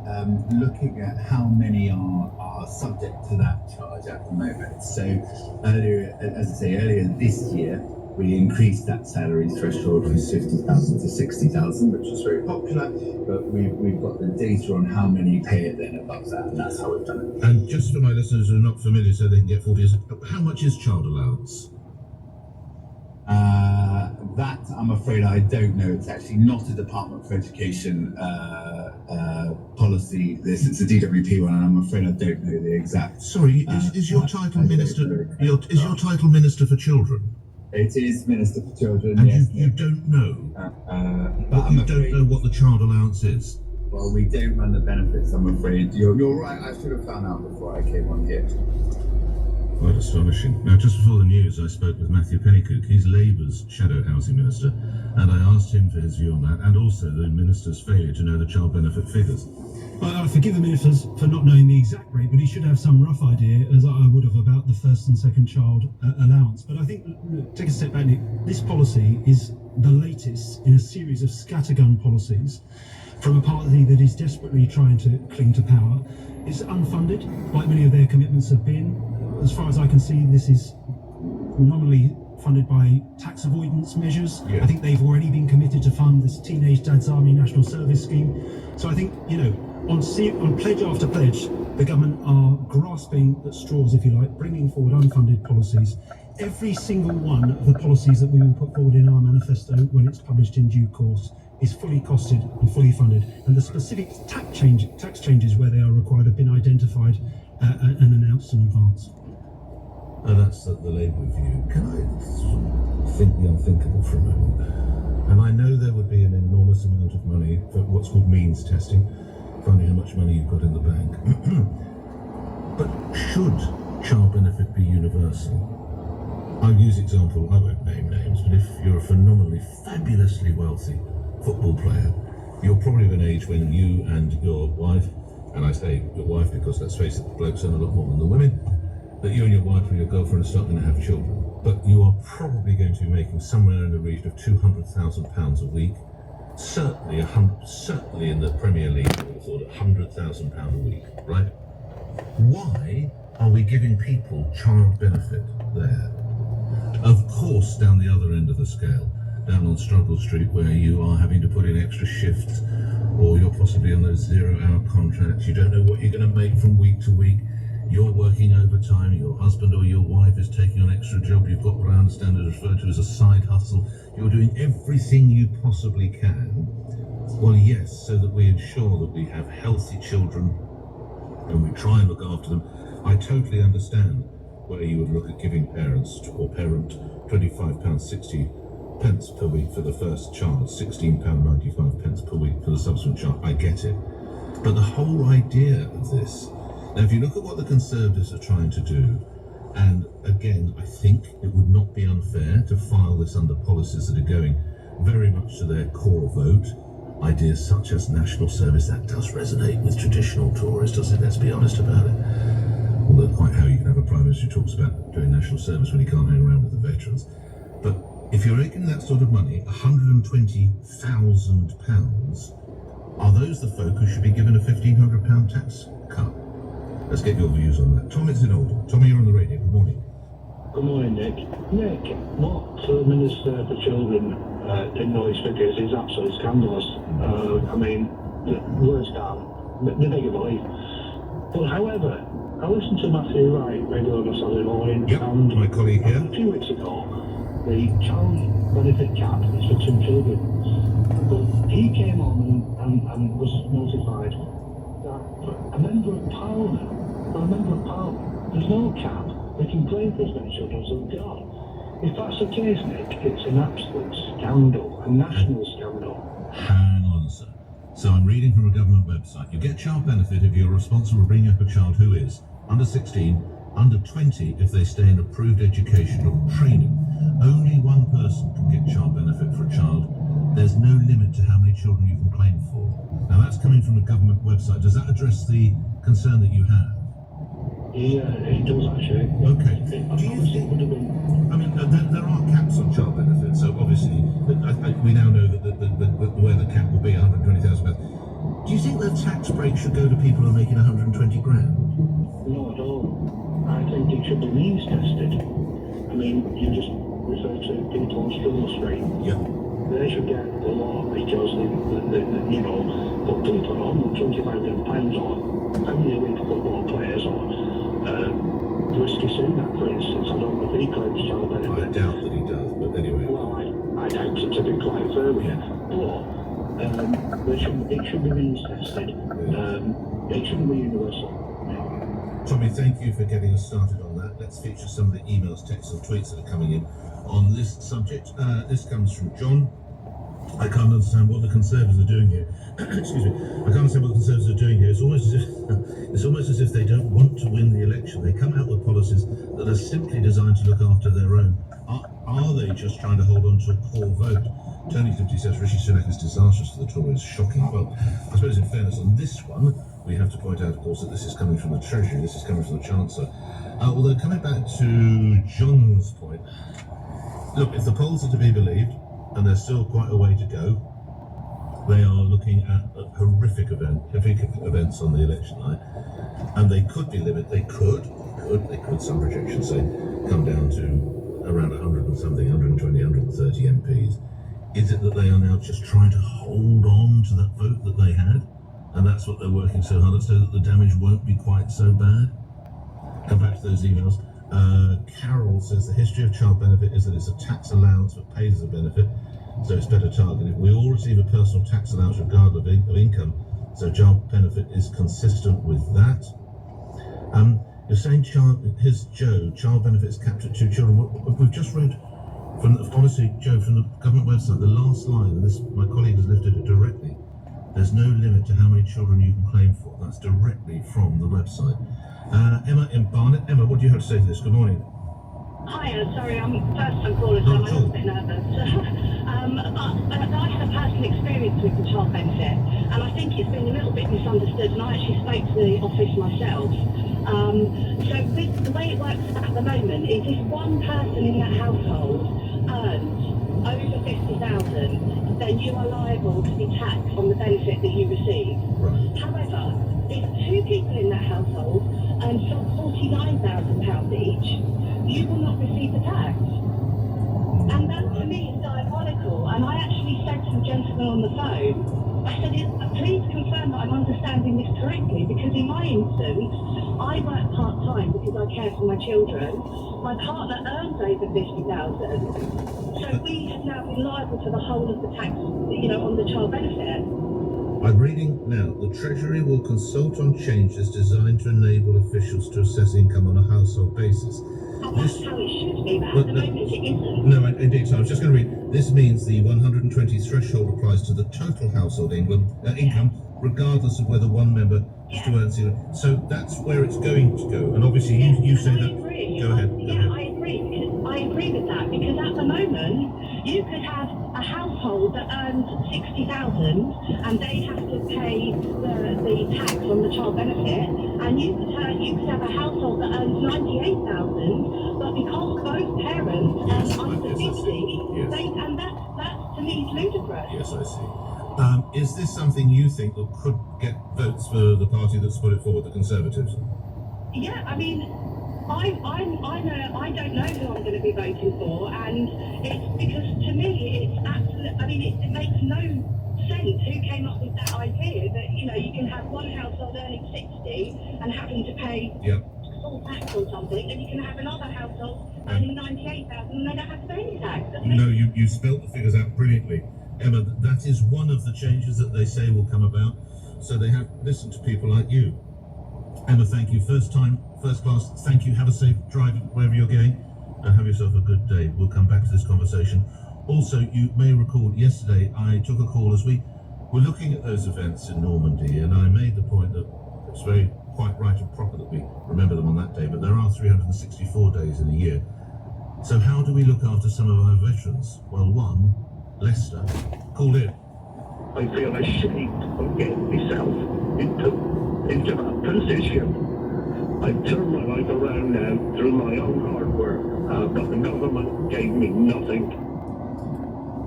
looking at how many are subject to that charge at the moment. So earlier, as I say, earlier this year, we increased that salary threshold from 50,000 to 60,000, which is very popular. But we've got the data on how many pay it then above that, and that's how we've done it. And just for my listeners who are not familiar, so they can get 40, how much is child allowance? That I'm afraid I don't know. It's actually not a Department for Education policy. It's a DWP one, and I'm afraid I don't know the exact. Sorry, is your title minister? Is your title Minister for Children? It is Minister for Children. And yes, you don't know. But you don't know what the child allowance is. Well, we don't run the benefits. I'm afraid. You're right. I should have found out before I came on here. Quite astonishing. Now, just before the news, I spoke with Matthew Pennycook. He's Labour's Shadow Housing Minister, and I asked him for his view on that, and also the Minister's failure to know the child benefit figures. I forgive the Minister for not knowing the exact rate, but he should have some rough idea, as I would have, about the first and second child allowance. But I think, take a step back, Nick, this policy is the latest in a series of scattergun policies from a party that is desperately trying to cling to power. It's unfunded, like many of their commitments have been. As far as I can see, this is nominally funded by tax avoidance measures. Yeah. I think they've already been committed to fund this Teenage Dad's Army National Service Scheme. So I think, on pledge after pledge, the government are grasping at straws, if you like, bringing forward unfunded policies. Every single one of the policies that we will put forward in our manifesto when it's published in due course is fully costed and fully funded. And the specific tax changes where they are required have been identified and announced in advance. That's the Labour view. Can I sort of think the unthinkable for a moment? And I know there would be an enormous amount of money for what's called means testing, finding how much money you've got in the bank. But should child benefit be universal? I'll use example, I won't name names, but if you're a phenomenally, fabulously wealthy football player, you're probably of an age when you and your wife, and I say your wife because let's face it, the blokes earn a lot more than the women, that you and your wife or your girlfriend are starting to have children. But you are probably going to be making somewhere in the region of £200,000 a week. Certainly in the Premier League, I would have thought £100,000 a week, right? Why are we giving people child benefit there? Of course, down the other end of the scale, down on Struggle Street, where you are having to put in extra shifts, or you're possibly on those 0-hour contracts, you don't know what you're going to make from week to week, you're working overtime, your husband or your wife is taking on extra job, you've got what I understand is referred to as a side hustle, you're doing everything you possibly can. Well, yes, so that we ensure that we have healthy children and we try and look after them. I totally understand where you would look at giving parents or parent £25.60 per week for the first child, £16.95 per week for the subsequent child. I get it. But the whole idea of this, now if you look at what the Conservatives are trying to do, and again, I think it would not be unfair to file this under policies that are going very much to their core vote. Ideas such as national service, that does resonate with traditional Tories, doesn't it? Let's be honest about it. Although quite how you can have a Prime Minister who talks about doing national service when he can't hang around with the veterans. But if you're making that sort of money, £120,000, are those the folk who should be given a £1,500 tax cut? Let's get your views on that. Tom is in Oldham. Tommy, you're on the radio. Good morning. Good morning, Nick. Nick, what the Minister for Children didn't know his figures is absolutely scandalous. I mean, the words can't, they beg your belief. But however, I listened to Matthew Wright regularly on Saturday morning, and my colleague here. A few weeks ago, the child benefit cap is for 2 children. But he came on and was notified that a member of Parliament, there's no cap. They can claim for as many children as they've got. If that's the case, Nick, it's an absolute scandal, a national scandal. Hang on, sir. So I'm reading from a government website. You get child benefit if you're responsible for bringing up a child who is under 16, under 20 if they stay in approved education or training. Only one person can get child benefit for a child. There's no limit to how many children you can claim for. Now that's coming from a government website. Does that address the concern that you have? Yeah, it does actually. Okay. Do you think, I mean, there are caps on child benefits, so obviously we now know that where the cap will be, £120,000. Do you think that tax break should go to people who are making 120 grand? No, at all. I think it should be means tested. I mean, you just refer to people on Struggle Street. Yeah. They should get the law because they you know, put people on £25 on Premier League football players or Risky Sunak, for instance. I don't know if he claims child benefit. I doubt that he does, but anyway. Well, I doubt it, to be quite firm here. But it should be means tested. It shouldn't be universal. Tommy, thank you for getting us started on that. Let's feature some of the emails, texts and tweets that are coming in on this subject. This comes from John. I can't understand what the Conservatives are doing here. Excuse me. I can't understand what the Conservatives are doing here. It's almost as if they don't want to win the election. They come out with policies that are simply designed to look after their own. Are they just trying to hold on to a core vote? Tony 50 says Rishi Sunak is disastrous to the Tories. Shocking. Well, I suppose in fairness on this one, we have to point out, of course, that this is coming from the Treasury. This is coming from the Chancellor. Although coming back to John's point, look, if the polls are to be believed, and there's still quite a way to go, they are looking at horrific events on the election night, and they could be limited. They could, some projections say, come down to around 100 and something, 120, 130 MPs. Is it that they are now just trying to hold on to that vote that they had, and that's what they're working so hard at, so that the damage won't be quite so bad? Come back to those emails. Carol says the history of child benefit is that it's a tax allowance but paid as a benefit, so it's better targeted. We all receive a personal tax allowance regardless of income, so child benefit is consistent with that. You're saying here's Joe, child benefit is capped at 2 children. We've just read from honestly, Joe, from the government website, the last line, and this my colleague has lifted it directly. There's no limit to how many children you can claim for. That's directly from the website. Emma in Barnet. Emma, what do you have to say to this? Good morning. Hi, sorry, I'm first-time caller, so I'm a little bit nervous. But I had a personal experience with the child benefit, and I think it's been a little bit misunderstood, and I actually spoke to the office myself. So with the way it works at the moment is if one person in that household earns over 50,000, then you are liable to be taxed on the benefit that you receive. However, if 2 people in that household earn £49,000 each, you will not receive the tax. And that to me is diabolical. And I actually said to the gentleman on the phone, I said, please confirm that I'm understanding this correctly, because in my instance, I work part-time because I care for my children. My partner earns over 50,000. So we have now been liable for the whole of the tax, on the child benefit. I'm reading now. The Treasury will consult on changes designed to enable officials to assess income on a household basis. And that's how it should be, but at the moment it isn't. No, indeed. So I was just going to read. This means the 120 threshold applies to the total household income, regardless of whether one member is to earn zero. So that's where it's going to go. And obviously, you say that. Go ahead. I agree with that, because at the moment you could have a household that earns 60,000 and they have to pay the tax on the child benefit, and you could have a household that earns 98,000, but because both parents earn under 50, and that to me is ludicrous. Yes, I see. Is this something you think that could get votes for the party that's put it forward, the Conservatives? yeah, I mean, I don't know who I'm going to be voting for, and it's because to me it's absolute. I mean, it makes no sense. Who came up with that idea that you can have one household earning 60 and having to pay full tax on something, and you can have another household earning 98,000 and they don't have to pay any tax. No, you spelt the figures out brilliantly, Emma. That is one of the changes that they say will come about. So they have listened to people like you. Emma, thank you. First time, first class. Thank you. Have a safe drive wherever you're going, and have yourself a good day. We'll come back to this conversation. Also, you may recall yesterday I took a call as we were looking at those events in Normandy, and I made the point that it's quite right and proper that we remember them on that day, but there are 364 days in a year. So how do we look after some of our veterans? Well, one, Lester, called in. I feel ashamed of getting myself into that position. I've turned my life around now through my own hard work, but the government gave me nothing.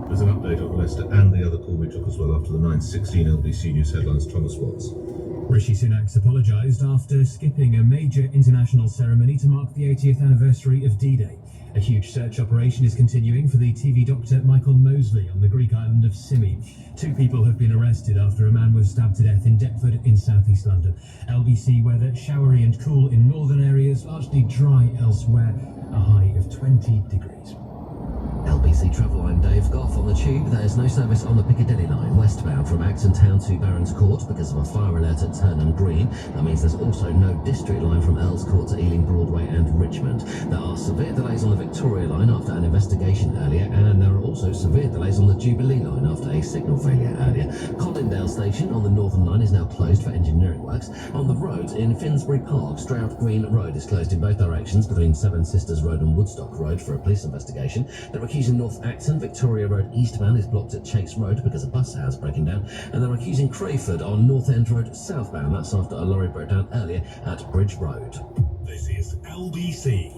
There's an update on Lester and the other call we took as well after the 9:16 LBC News headlines. Thomas Watts. Rishi Sunak's apologised after skipping a major international ceremony to mark the 80th anniversary of D-Day. A huge search operation is continuing for the TV doctor Michael Mosley on the Greek island of Symi. 2 people have been arrested after a man was stabbed to death in Deptford in southeast London. LBC weather, showery and cool in northern areas, largely dry elsewhere, a high of 20 degrees. LBC Travel, I'm Dave Goff. On the Tube, there's no service on the Piccadilly line westbound from Acton Town to Barons Court because of a fire alert at Turnham Green. That means there's also no district line from Earls Court to Ealing Broadway and Richmond. There are severe delays on the Victoria line after an investigation earlier, and there are also severe delays on the Jubilee line after a signal failure earlier. Colindale Station on the Northern Line is now closed for engineering works. On the roads in Finsbury Park, Stroud Green Road is closed in both directions between Seven Sisters Road and Woodstock Road for a police investigation. There are queues in North Acton. Victoria Road eastbound is blocked at Chase Road because a bus house breaking down, and there are queues in Crayford on North End Road southbound. That's after a lorry broke down earlier at Bridge Road. This is LBC.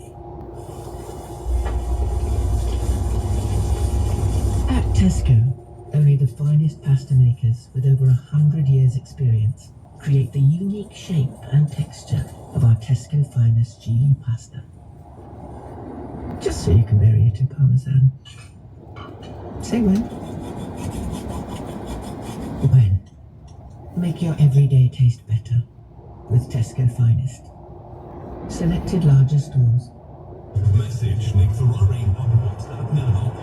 At Tesco, only the finest pasta makers with over 100 years experience create the unique shape and texture of our Tesco finest Geely pasta. Just so you can vary it in Parmesan. Say when. When. Make your everyday taste better with Tesco Finest. Selected larger stores. Message Nick Ferrari on WhatsApp now.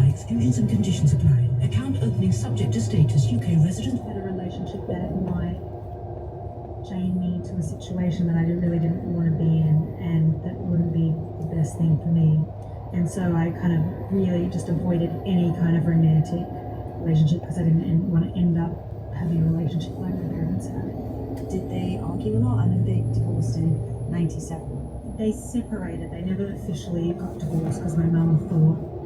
Exclusions and conditions apply. Account opening subject to status. UK resident. Had a relationship that might chain me to a situation that I really didn't want to be in, and that wouldn't be the best thing for me. And so I kind of really just avoided any kind of romantic relationship because I didn't want to end up having a relationship like my parents had. Did they argue a lot? I know they divorced in 97. They separated. They never officially got divorced because my mum thought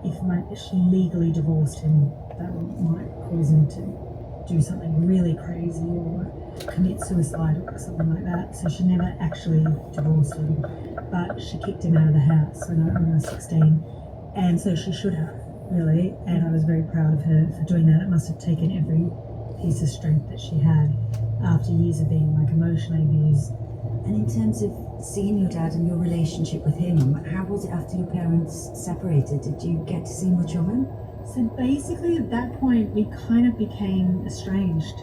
if she legally divorced him, that might cause him to do something really crazy or commit suicide or something like that. So she never actually divorced him, but she kicked him out of the house when I was 16, and so she should have, really, and I was very proud of her for doing that. It must have taken every piece of strength that she had after years of being like emotionally abused. And in terms of seeing your dad and your relationship with him, how was it after your parents separated? Did you get to see much of him? So basically at that point we kind of became estranged.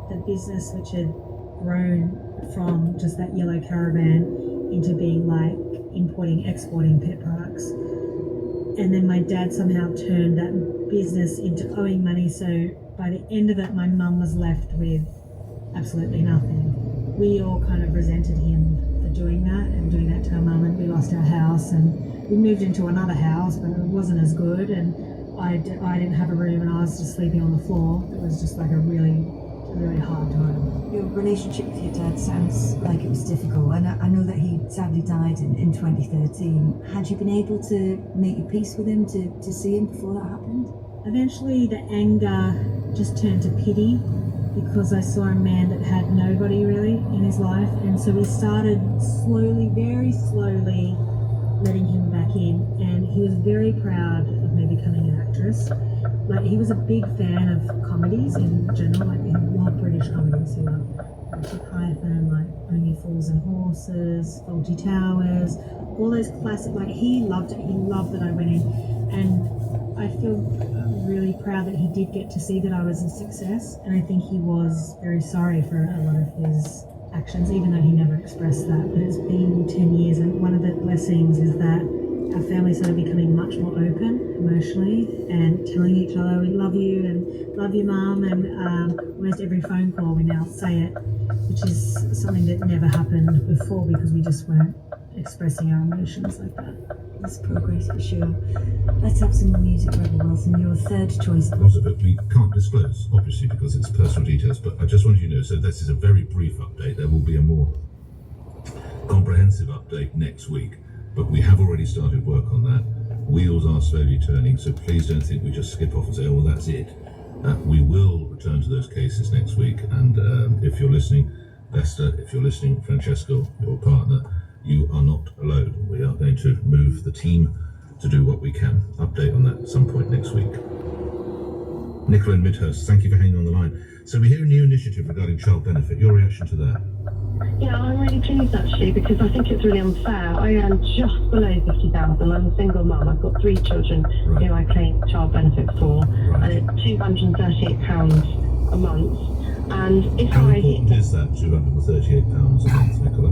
The business, which had grown from just that yellow caravan into being like importing, exporting pet products. And then my dad somehow turned that business into owing money, so by the end of it my mum was left with absolutely nothing. We all kind of resented him for doing that and doing that to our mum, and we lost our house and we moved into another house, but it wasn't as good, and I didn't have a room and I was just sleeping on the floor. It was just like a really hard time. Your relationship with your dad sounds like it was difficult, and I know that he sadly died in 2013. Had you been able to make your peace with him, to see him before that happened? Eventually the anger just turned to pity, because I saw a man that had nobody really in his life, and so we started slowly, very slowly letting him back in, and he was very proud of me becoming an actress. Like, he was a big fan of comedies in general, like he loved British comedies. He loved Monty Python, like Only Fools and Horses, Fawlty Towers, all those classic, like he loved it. He loved that I went in, and I feel really proud that he did get to see that I was a success, and I think he was very sorry for a lot of his actions, even though he never expressed that. But it's been 10 years, and one of the blessings is that our family started becoming much more open emotionally and telling each other we love you and love your mum, and almost every phone call we now say it, which is something that never happened before because we just weren't expressing our emotions like that. That's progress for sure. Let's have some more music, Rebel Wilson. Your third choice. A lot of it we can't disclose, obviously, because it's personal details, but I just wanted you to know, so this is a very brief update. There will be a more comprehensive update next week, but we have already started work on that. Wheels are slowly turning, so please don't think we just skip off and say, oh, well, that's it. We will return to those cases next week, and if you're listening, Lester, if you're listening, Francesco, your partner, you are not alone. We are going to move the team to do what we can. Update on that at some point next week. Nicola in Midhurst, thank you for hanging on the line. So we hear a new initiative regarding child benefit. Your reaction to that? Yeah, I'm really pleased actually, because I think it's really unfair. I earn just below 50,000. I'm a single mum. I've got 3 children who I claim child benefit for, and it's £238 a month. And if How important is that £238 a month, Nicola?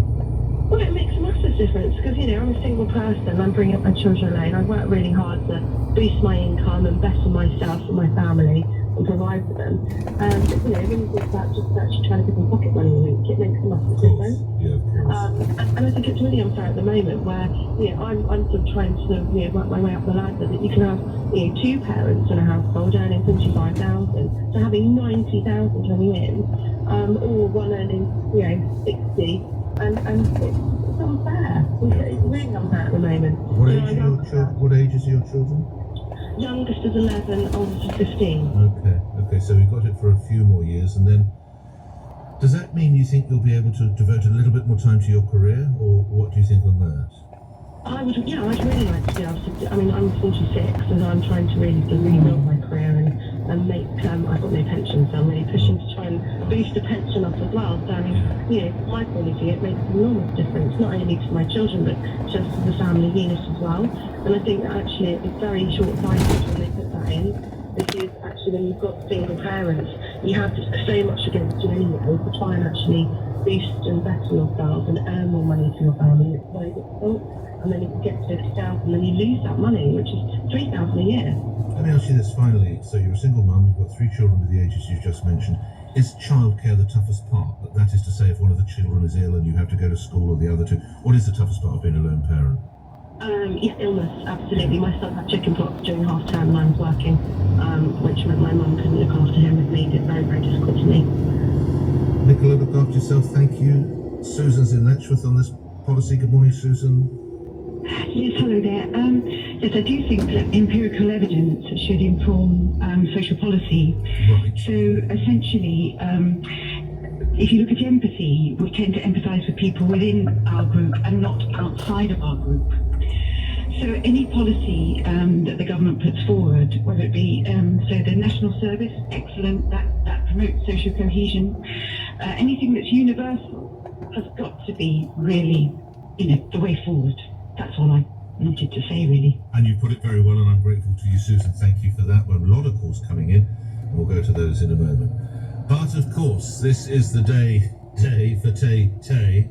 Well, it makes a massive difference because, you know, I'm a single person. I'm bringing up my children alone. I work really hard to boost my income and better myself and my family and provide for them. And, you know, when you think about just actually trying to give them pocket money a week, it makes a massive difference. Yeah, of course. And I think it's really unfair at the moment where, you know, I'm sort of trying to sort of, you know, work my way up the ladder, that you can have, you know, 2 parents in a household earning 45,000, so having 90,000 coming in, or one earning, you know, 60. And it's unfair. It's really unfair at the moment. What ages are your children? Youngest is 11, oldest is 15. Okay, so we've got it for a few more years, and then does that mean you think you'll be able to devote a little bit more time to your career, or what do you think on that? I'd really like to be able to. I mean, I'm 46, and I'm trying to really rebuild my career and make. I've got no pension, so I'm really pushing to try and boost the pension up as well. So, I mean, you know, from my point of view, it makes an enormous difference, not only to my children, but just to the family unit as well. And I think that actually it's very short-sighted when they put that in, because actually when you've got single parents, you have so much against you anyway to try and actually boost and better yourself and earn more money for your family. It's very difficult. And then you get to 50,000 and then you lose that money, which is 3,000 a year. Let me ask you this finally. So you're a single mum, you've got 3 children with the ages you've just mentioned. Is childcare the toughest part? That is to say, if one of the children is ill and you have to go to school, or the other 2, what is the toughest part of being a lone parent? Yeah, illness, absolutely. My son had chickenpox during half term and I was working, which meant my mum couldn't look after him. It made it very, very difficult for me. Nicola, look after yourself. Thank you. Susan's in Letchworth on this policy. Good morning, Susan. Yes, hello there. Yes, I do think that empirical evidence should inform social policy. Right. So essentially, if you look at empathy, we tend to empathise with people within our group and not outside of our group. So any policy that the government puts forward, whether it be so the national service, excellent, that promotes social cohesion. Anything that's universal has got to be really, the way forward. That's all I wanted to say, really. And you put it very well, and I'm grateful to you, Susan. Thank you for that. Well, a lot of calls coming in, and we'll go to those in a moment. But of course, this is the day for Tay Tay.